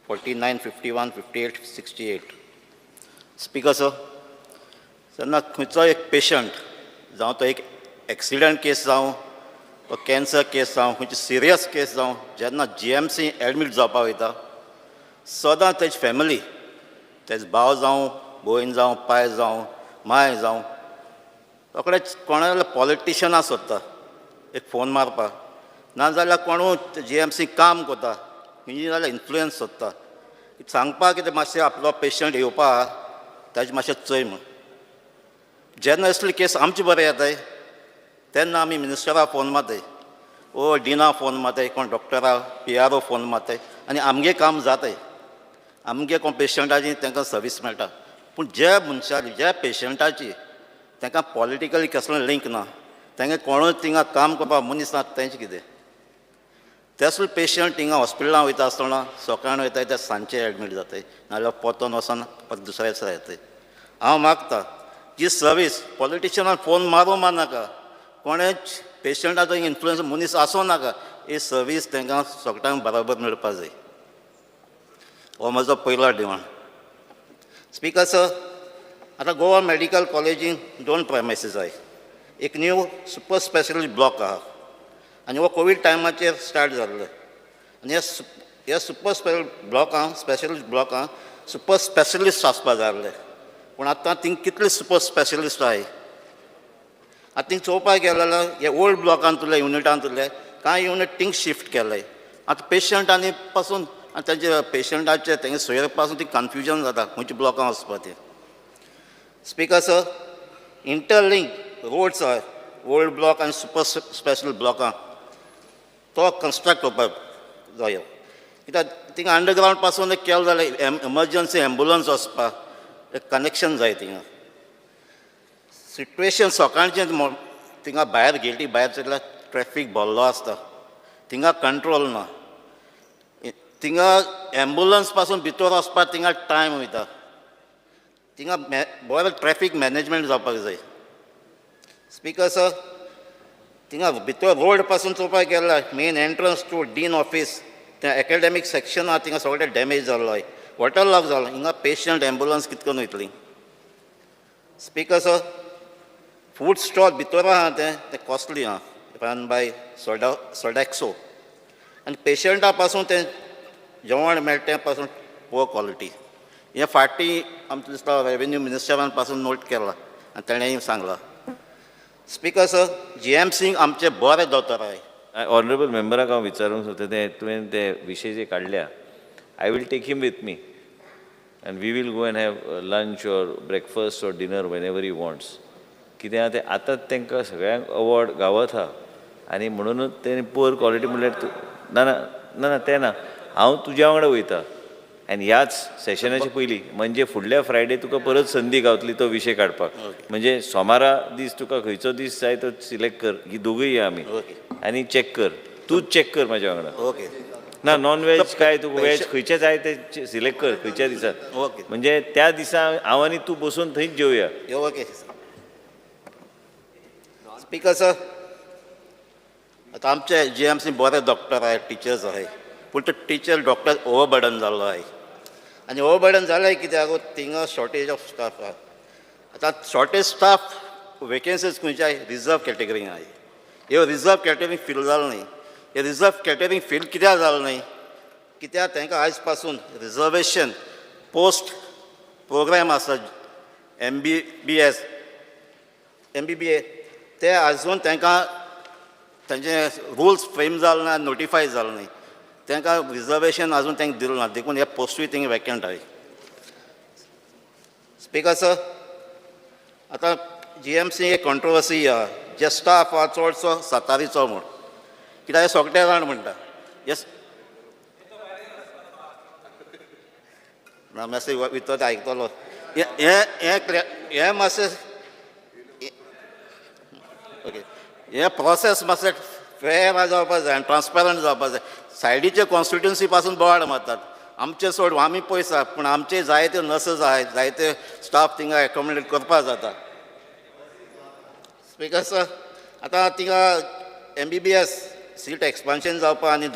49, 51, 58, 68. Speaker, sir, जेन्ना खंयचो एक patient जावं तो एक accident case जावं तो cancer case जावं खंयची सिरियस केस जावं जेन्ना GMC एडमीट जावपाक वयता सदां तेजी फॅमिली तेजो भाव जावं भयण जावं पाय जावं माय जावं रोखडेच कोणाल्या पॉलिटिशनां सोदता एक फोन मारपाक नाजाल्यार कोणूय GMC काम करता खंयची जाल्यार इन्फ्लुयन्स सोदता सांगपाक कितें मातशें आपलो पेशंट येवपाक ताजें मातशें चोय म्हूण जेन्ना असली केस आमचे बरें येताय तेन्ना आमी मिनिस्टराक फोन मारताय ओ डिना फोन मारताय कोण डॉक्टराक PRO फोन मारताय आनी आमगे काम जाताय आमगे कोण पेशंटाची तांकां सर्वीस मेळटा पूण ज्या मनशाची ज्या पेशंटाची तांकां पॉलिटिकली कसलें लिंक ना तांकां कोणूय थिंगा काम करपाक मनीस ना तेंचें कितें तेसले पेशंट थिंगा हॉस्पिटलांत वयता आसतना सकाळीं वयताय ते सांजचे एडमीट जाताय नाजाल्यार परतून वचोन परत दुसऱ्या दिसा येताय हांव मागतां जी सर्वीस पॉलिटिशनान फोन मारूं नाका कोणेच पेशंटाचो इन्फ्लुयन्स मनीस आसूं नाका ही सर्वीस तांकां सगळ्यांक बराबर मेळपाक जाय हो म्हजो पयलो डिमांड. स्पीकर सर, आतां गोवा मेडिकल कॉलेजीन 2 प्रेमायसीस आहाय एक न्यू सुपर स्पेशलिस्ट ब्लॉक आहा आनी हो कोवीड टायमाचेर स्टार्ट जाल्लो आनी ह्या सुपर स्पेशलिस्ट ब्लॉकां सुपर स्पेशलिस्ट आसपाक जाय आसले पूण आतां थिंग कितले सुपर स्पेशलिस्ट आहाय आतां थिंग चोवपाक गेले जाल्यार हे ओल्ड ब्लॉकांतले युनिटांतले कांय युनिट थिंग शिफ्ट केले आतां पेशंटांनी पासून आनी तांचे पेशंटाचे तेंगे सोयरे पासून ती कन्फ्युजन जाता खंयच्या ब्लॉकां वचपाक ते. स्पीकर सर, इंटरलिंक रोड्स आहाय ओल्ड ब्लॉक आनी सुपर स्पेशल ब्लॉकां तो कन्स्ट्रक्ट करपाक जायो कित्याक थिंगा अंडरग्रावंड पासून एक केलो जाल्यार एमर्जन्सी एम्बुलन्स वचपाक एक कनेक्शन जाय थिंगा. सिट्युएशन सकाळचें थिंगा भायर गेटी भायर सरल्यार ट्रॅफीक भरलो आसता थिंगा कंट्रोल ना थिंगा एम्बुलन्स पासून भितर वचपाक थिंगा टायम वयता थिंगा बरें ट्रॅफीक मॅनेजमेंट जावपाक जाय. स्पीकर सर, थिंगा भितर रोड पासून चोवपाक गेल्यार main entrance to dean office त्या एकेडॅमीक सेक्शन आहा थिंगा सगळें डॅमेज जाल्लो आहाय वॉटर लॉक जालो हिंगा पेशंट एम्बुलन्स कितें करून वयतली. स्पीकर सर, फूड स्टॉल भितर आहा ते कॉस्टली आहा रन बाय सोडॅक्सो आनी पेशंटा पासून तें जेवण मेळटा पासून पुअर क्वॉलिटी हें फाटीं आमकां दिसता रेवेन्यू मिनिस्टरान पासून नोट केला आनी ताणें सांगलां. स्पीकर सर, GMC आमचे बरे दोतोर आहाय. ऑनरेबल मेंबराक हांव विचारूंक सोदता ते तुवें ते विशय जे काडल्या I will take him with me and we will go and have lunch or breakfast or dinner whenever he wants कित्याक ते आतांच तांकां सगळ्यांक अवॉर्ड गावत आहा आनी म्हणूनच तेणी पुअर क्वॉलिटी म्हणल्यार ना ना ना ना तें ना हांव तुज्या वांगडा वयता आनी ह्याच सेशनाच्या पयलीं म्हणजे फुडल्या फ्रायडे तुका परत संदी गावतली तो विशय काडपाक. म्हणजे सोमारा दीस तुका खंयचो दीस जाय तो सिलेक्ट कर, ही दोगूय या आमी आनी चॅक कर. तूच चॅक कर म्हाज्या वांगडा. ओके. ना नॉन व्हेज काय तुका व्हेज खंयचें जाय ते सिलेक्ट कर खंयच्या दिसाक. ओके. म्हणजे त्या दिसा हांव आनी तूं बसून थंयच जेवया. ओके. स्पीकर सर, आतां आमचे GMC बरे डॉक्टर आहे, टिचर्स आहे, पूण तो टिचर डॉक्टर ओवरबर्डन जाल्लो आहे. आनी ओवरबर्डन जालें कित्याक थिंगा शॉर्टेज ऑफ स्टाफ आहा. आतां शॉर्टेज स्टाफ वेकेन्सीज खंयच्या रिजर्व कॅटेगरीन आहाय. ह्यो रिजर्व कॅटेगरी फील जालो न्ही. हे रिजर्व कॅटेगरी फील कित्याक जालो न्ही, कित्याक तांकां आयज पासून रिजर्वेशन पोस्ट प्रोग्राम आसा MBBS MBBA ते आजून तांकां तांचे रुल्स फ्रेम जाले ना, नोटिफाय जाले न्ही. तांकां रिजर्वेशन आजून तांकां दिलें ना, देखून हे पोस्टूय थिंगा वेकंट आहाय. स्पीकर सर, आतां GMC एक कॉन्ट्रोवर्सी आहा. जे स्टाफ आहा चडसो सातारीचो म्हूण, कित्याक हे सोगटे जाण म्हणटा. येस ना मॅसेज भितर आयकतलो. हे मातशें ओके. हे प्रोसेस मातशें फेर जावपाक जाय आनी ट्रान्सपेरंट जावपाक जाय. सायडीचे कॉन्स्टिट्युन्सी पासून बोवाळ मारतात. आमचे सोड आमी पयस आहा, पूण आमचे जायते नर्सीस आहाय, जायते स्टाफ थिंगा एकोमोडेट करपाक जाता. स्पीकर सर, आतां थिंगा MBBS सीट एक्सपान्शन जावपा आनी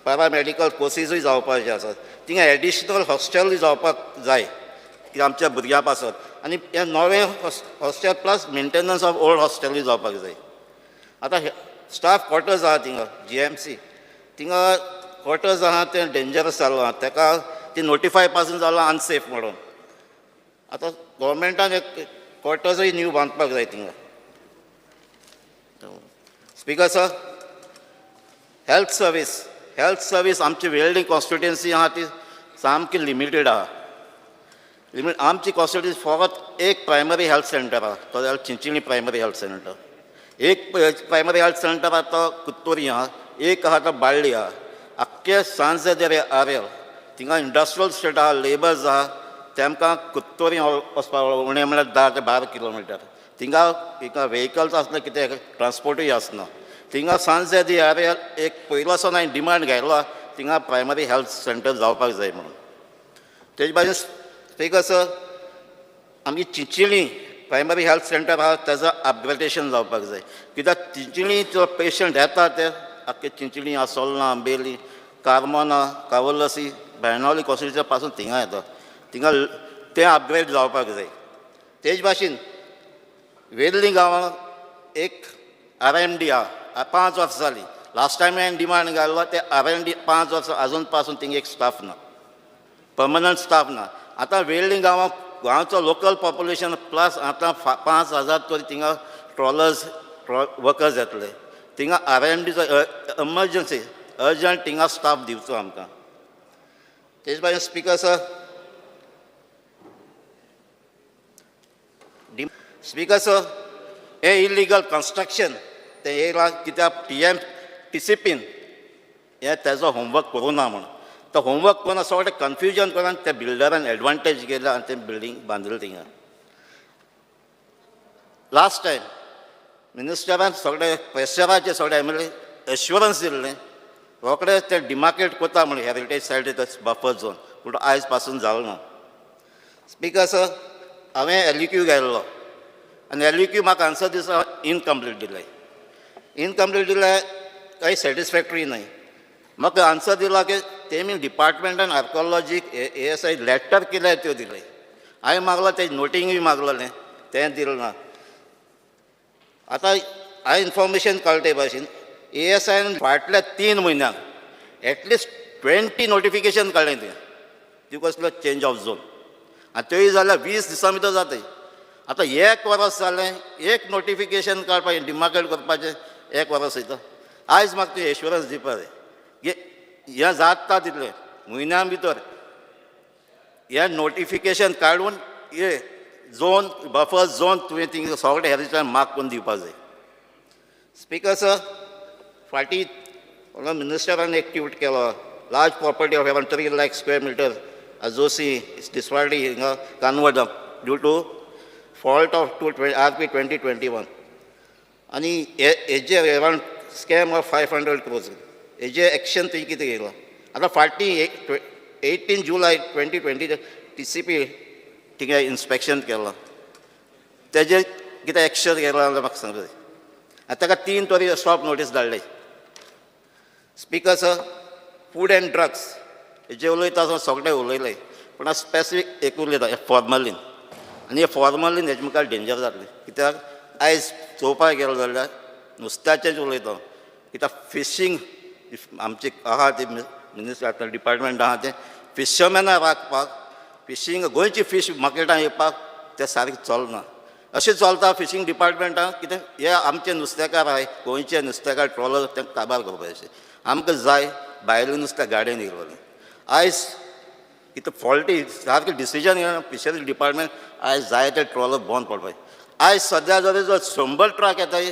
पॅरामेडिकल कोर्सीसूय जावपाचे आसात. थिंगा एडिशनल हॉस्टेलूय जावपाक जाय कित्याक आमच्या भुरग्यां पासत. आनी हे नवे hostel plus maintenance of old हॉस्टेलूय जावपाक जाय. आतां स्टाफ क्वॉर्टर्स आहा थिंगा GMC, थिंगा क्वॉर्टर्स आहा ते डेंजरस जालो आहा. ताका ती नोटिफाय पासून जालो अनसेफ म्हणून. आतां गव्हर्मेंटान एक क्वॉर्टर्सूय न्यू बांदपाक जाय थिंगा. स्पीकर सर, हेल्थ सर्वीस आमची वेल्डिंग कॉन्स्टिट्युएन्सी आहा ती सामकी लिमिटेड आहा. आमची कॉन्स्टिट्युएन्सी फकत एक प्रायमरी हेल्थ सेंटर आहा, तो जाल्यार चिंचिणी प्रायमरी हेल्थ सेंटर. एक प्रायमरी हेल्थ सेंटर आहा तो कुत्तोरी आहा, एक आहा तो बाळ्ळी आहा. आख्खे सांजे जर आरेल थिंगा इंडस्ट्रियल स्टेट आहा, लेबर्स आहा, तेमकां कुत्तोरी वचपाक उणें म्हणल्यार 10 ते 12 किलोमिटर. थिंगा व्हेकल्स आसना, कितें ट्रान्सपोर्टूय आसना. थिंगा सांजे दी आरेल एक पयलोसो हांवें डिमांड घायलो थिंगा प्रायमरी हेल्थ सेंटर जावपाक जाय म्हणून. तेजे भाशेन स्पीकर सर, आमची चिंचिणी प्रायमरी हेल्थ सेंटर आहा तेजो अपग्रेडेशन जावपाक जाय. कित्याक चिंचिणी जो पेशंट येता ते आख्खे चिंचिणी, आसोलना, आंबेली, कार्मोना, कावोलसी, बायनॉली कॉन्स्टिट्युएन्सी पासून थिंगा येता. थिंगा तें अपग्रेड जावपाक जाय. तेजे भाशेन वेर्ली गांवांत एक RMD आहा. 5 वर्सां जालीं. लास्ट टायम हांवें डिमांड घाल्लो ते RMD 5 वर्सां आजून पासून थिंगा एक स्टाफ ना, पर्मनंट स्टाफ ना. आतां वेर्ली गांवचो लोकल पॉप्युलेशन प्लस आतां 5,000 तरी थिंगा ट्रॉलर्स वर्कर्स येतले. थिंगा RMDचो एमर्जन्सी अर्जंट थिंगा स्टाफ दिवचो आमकां. तेजे भाशेन स्पीकर सर, हे इलिगल कन्स्ट्रक्शन ते येयला कित्याक TCPन हे तेजो होमवर्क करूं ना म्हणून. तो होमवर्क करून सगळें कन्फ्युजन करून त्या बिल्डरान एडवांटेज घेतला आनी तें बिल्डींग बांदलें थिंगा. लास्ट टायम मिनिस्टरान सगळे प्रेशराचे सगळे MLA एश्युरन्स दिल्लें रोखडें तें डिमार्केट कोता म्हणून हेरिटेज सायट बफर झोन, पूण आयज पासून जालो ना. स्पीकर सर, हांवें LEQ घायल्लो आनी LEQ म्हाका आन्सर दिसा इनकम्प्लीट दिलें. इनकम्प्लीट दिलें काही सॅटिस्फॅक्टरी न्हय. म्हाका आन्सर दिला की तेमी डिपार्टमेंटान आर्कोलॉजीक ASI लॅटर केल्यार त्यो दिले. हांवें मागलो तें नोटींगूय मागलेलें, तें दिलें ना. आतां हांवें इन्फॉर्मेशन कळटे भाशेन ASIन फाटल्या 3 म्हयन्यांक एटलिस्ट 20 नोटिफिकेशन काडलें तें कसलो चेंज ऑफ झोन. आनी त्योय जाल्यार 20 दिसां भितर जाताय. आतां 1 वर्स जालें, एक नोटिफिकेशन काडपाचें डिमार्केट करपाचें 1 वर्स वयता. आयज म्हाका तूं एश्युरन्स दिवपा जाय हें जाता तितलें म्हयन्या भितर हें नोटिफिकेशन काडून हे झोन बफर झोन तुवें थिंगा सगळे हेरिटेज मार्क करून दिवपा जाय. स्पीकर सर, फाटीं मिनिस्टरान एक ट्वीट केलो, large property of around 3 lakh square metre Azosi is destroyed in Kanwada due to fault of RP 2021. And he around scam of 500 crores. He action to it. At the 18 July 2020, TCP inspection केला. त्याचे कितें action केलां म्हाका सांगता. आतां ताका 3 तरी stop notice धाडले. Speaker sir, food and drugs जे उलयता सगळे उलयले, पूण हांव स्पेसिफीक एक उलयता, फॉर्मलीन. आनी हे फॉर्मलीन हेजे मुखार डेंजर जातलें. कित्याक आयज चोवपाक गेलो जाल्यार नुस्त्याचेंच उलयता. कित्याक फिशींग आमचे आहा ते मिनिस्टर डिपार्टमेंट आहा ते फिशरमॅनां राखपाक, फिशींग गोंयची फीश मार्केटान येवपाक तें सारकें चलना. अशें चलता फिशींग डिपार्टमेंटान. कितें हे आमचे नुस्तेकार आहाय, गोंयचे नुस्तेकार ट्रॉलर तेंकां काबार करपाचें. आमकां जाय भायलें नुस्तें गाडयेन येयलोलें. आयज कितें फॉल्टी सारकें डिसिजन घेवन फिशरीज डिपार्टमेंट आयज जाय ते ट्रॉलर बंद पडपाचें. आयज सद्या जरी जर 100 ट्रक येताय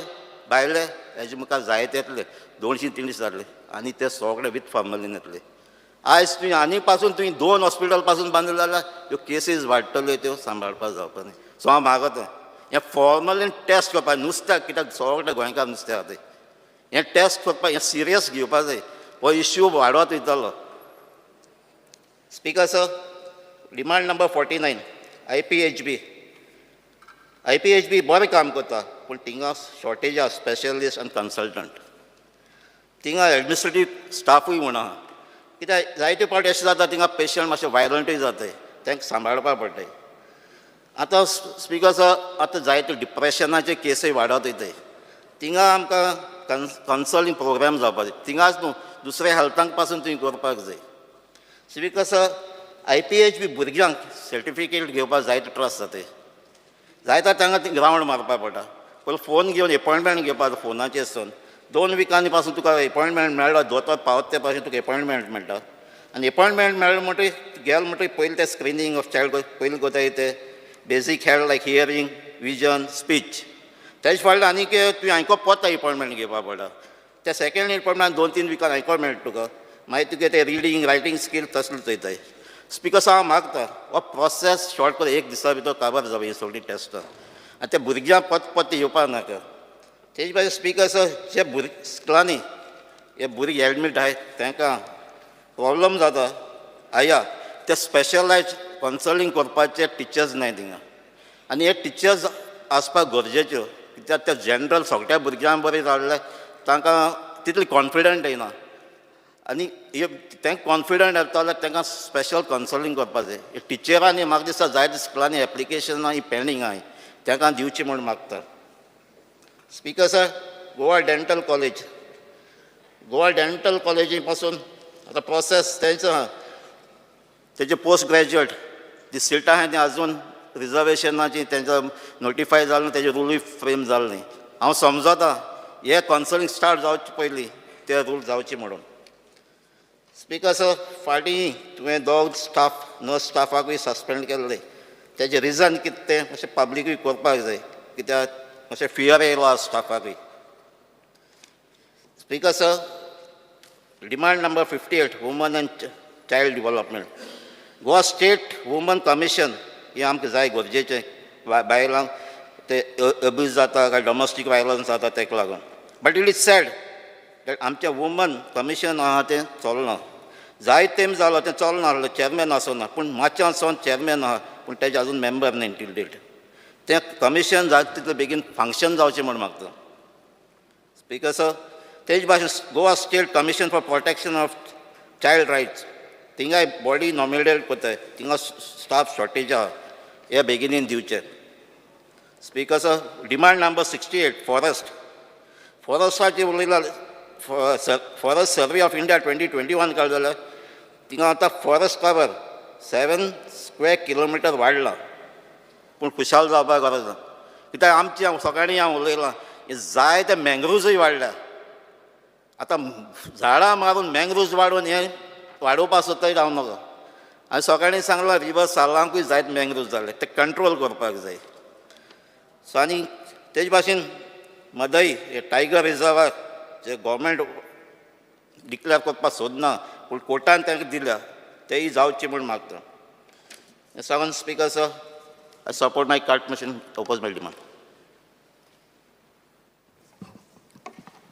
भायले, हेजे मुखार जायते येतले 200-300 जातले आनी ते सगळे वीथ फॉर्मलीन येतले. आयज तुवें आनी पासून तुवें 2 हॉस्पिटल पासून बांदले जाल्यार ह्यो केसीस वाडटल्यो, त्यो सांबाळपाक जावपा न्ही. सो हांव मागता हें फॉर्मलीन टेस्ट करपाक नुस्त्याक, कित्याक सगळे गोंयकार नुस्तें खाताय, हें टेस्ट करपाक हें सिरियस घेवपाक जाय. हो इश्यू वाडत वयतलो. Speaker sir, demand number 49 IPHB. IPHB बरें काम करता, पूण थिंगा शॉर्टेज आहा स्पेशलिस्ट आनी कन्सल्टंट. थिंगा एडमिनिस्ट्रेटीव स्टाफूय म्हूण आहा. कित्याक जायते फावटी अशें जाता थिंगा पेशंट मातशे वायलंटूय जाताय, तांकां सांबाळपाक पडटाय. आतां स्पीकर सर, आतां जायते डिप्रेशनाचे केसय वाडत वयताय. थिंगा आमकां कन्सलिंग प्रोग्राम जावपाक जाय. थिंगाच न्हू, दुसऱ्या हेल्थांक पासून तुवें करपाक जाय. स्पीकर सर, IPHB भुरग्यांक सर्टिफिकेट घेवपाक जायते त्रास जाताय. जायता तांकां ग्रावंड मारपाक पडटा. पयलीं फोन घेवन एपॉयंटमेंट घेवपाक फोनाचेर सावन 2 विकांनी पासून तुका एपॉयंटमेंट मेळ्ळो, दोतोर पावत ते पासून तुका एपॉयंटमेंट मेळटा. आनी एपॉयंटमेंट मेळ्ळें म्हणटकीर गेल म्हणटकीर पयलीं ते स्क्रिनींग ऑफ चायल्ड पयलीं कोताय ते बेजीक हेल्थ लायक हियरींग, विजन, स्पीच. तेजे फाटल्यान आनीक तुवें आयकोप पडटा एपॉयंटमेंट घेवपाक पडटा. त्या सेकेंड एपॉयंटमेंट 2-3 विकान आयकोप मेळटा तुका. मागीर तुका ते रिडींग, रायटींग स्कील तसले चोयताय. स्पीकर हांव मागता हो प्रोसेस शॉर्ट कर, 1 दिसा भितर काबार जावं ही सगळीं टेस्टां. आनी त्या भुरग्यांक पत्ते येवपाक नाका. तेजे भायर स्पीकर सर, जे स्कुलांनी हे भुरगे एडमीट आहाय तांकां प्रॉब्लम जाता. आया ते स्पेशलायज कन्सलिंग करपाचे टिचर्स नाय थिंगा. आनी हे टिचर्स आसपाक गरजेच्यो. कित्याक ते जनरल सगळ्या भुरग्यांक बरें जाल्यार तांकां तितली कॉन्फिडंट येना. आनी तांकां कॉन्फिडंट येता जाल्यार तांकां स्पेशल कन्सलिंग करपाक जाय. हे टिचरांनी म्हाका दिसता जायते स्कुलांनी एप्लिकेशनां ही पेंडींग आहाय, तांकां दिवची म्हूण मागता. Speaker sir, Goa dental college. Goa dental कॉलेजी पासून आतां प्रोसेस तेंचो आहा. तेजे पोस्ट ग्रॅज्युएट जी सिटां आहाय ती आजून रिजर्वेशनाची तेंचो नोटिफाय जालें, तेजे रूलूय फ्रेम जालें न्ही. हांव समजता हे कन्सलिंग स्टार्ट जावचे पयलीं ते रूल जावचे म्हणून. स्पीकर सर, फाटीं तुवें 2 स्टाफ नर्स स्टाफाकूय सस्पेंड केल्ले. तेजें रिजन कितें तें मातशें पब्लिकूय करपाक जाय, कित्याक मातशें फियर येयलो स्टाफाकूय. Speaker sir, demand number 58 woman and child development. Goa state women commission हें आमकां जाय गरजेचें. बायलांक ते अब्यूज जाता काय डोमेस्टीक वायलन्स जाता ताका लागून. But it is sad that आमचें वुमन कमिशन आहा तें चलना. जाय तेम जालो तें चलना आहलें, चॅरमॅन आसना. पूण मातशें सावन चॅरमॅन आहा, पूण तेजे आजून मेंबर न्ही टील डेट. तें कमिशन जाता तितलें बेगीन फंक्शन जावचें म्हूण मागता. स्पीकर सर, तेजे भाशेन Goa state commission for protection of child rights थिंगाय बॉडी नॉमिनेट करताय. थिंगा स्टाफ शॉर्टेज आहा, हे बेगिनीन दिवचें. स्पीकर सर, डिमांड नंबर 68 फॉरेस्टाचेर उलयला. फॉरेस्ट सर्वे ऑफ इंडिया 2021 काड जाल्यार थिंगा आतां फॉरेस्ट कवर 7 स्क्वेअर किलोमिटर वाडला. पूण खुशाल जावपाक गरज ना. कित्याक आमच्या सकाळीं हांव उलयलां जाय ते मँग्रुव्जूय वाडल्या. आतां झाडां मारून मँग्रुव्ज वाडोवन हें वाडोवपाक सोदताय हांव नाका. हांवें सकाळीं सांगलां रिवर सालांकूय जायत मँग्रुव्ज जाले, ते कंट्रोल करपाक जाय. सो आनी तेजे भाशेन मदई हे टायगर रिजर्वार जे गव्हर्मेंट डिक्लेअर करपाक सोदना पूण कोर्टान तांकां दिल्या तेय जावचें म्हूण मागता. Second Speaker, sir, I support my cut motion, oppose my demand.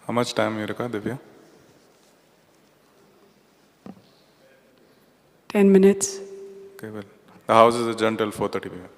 How much time you require, Divya? 10 minutes. Okay, well, the House is adjourned till 4:30 p.m.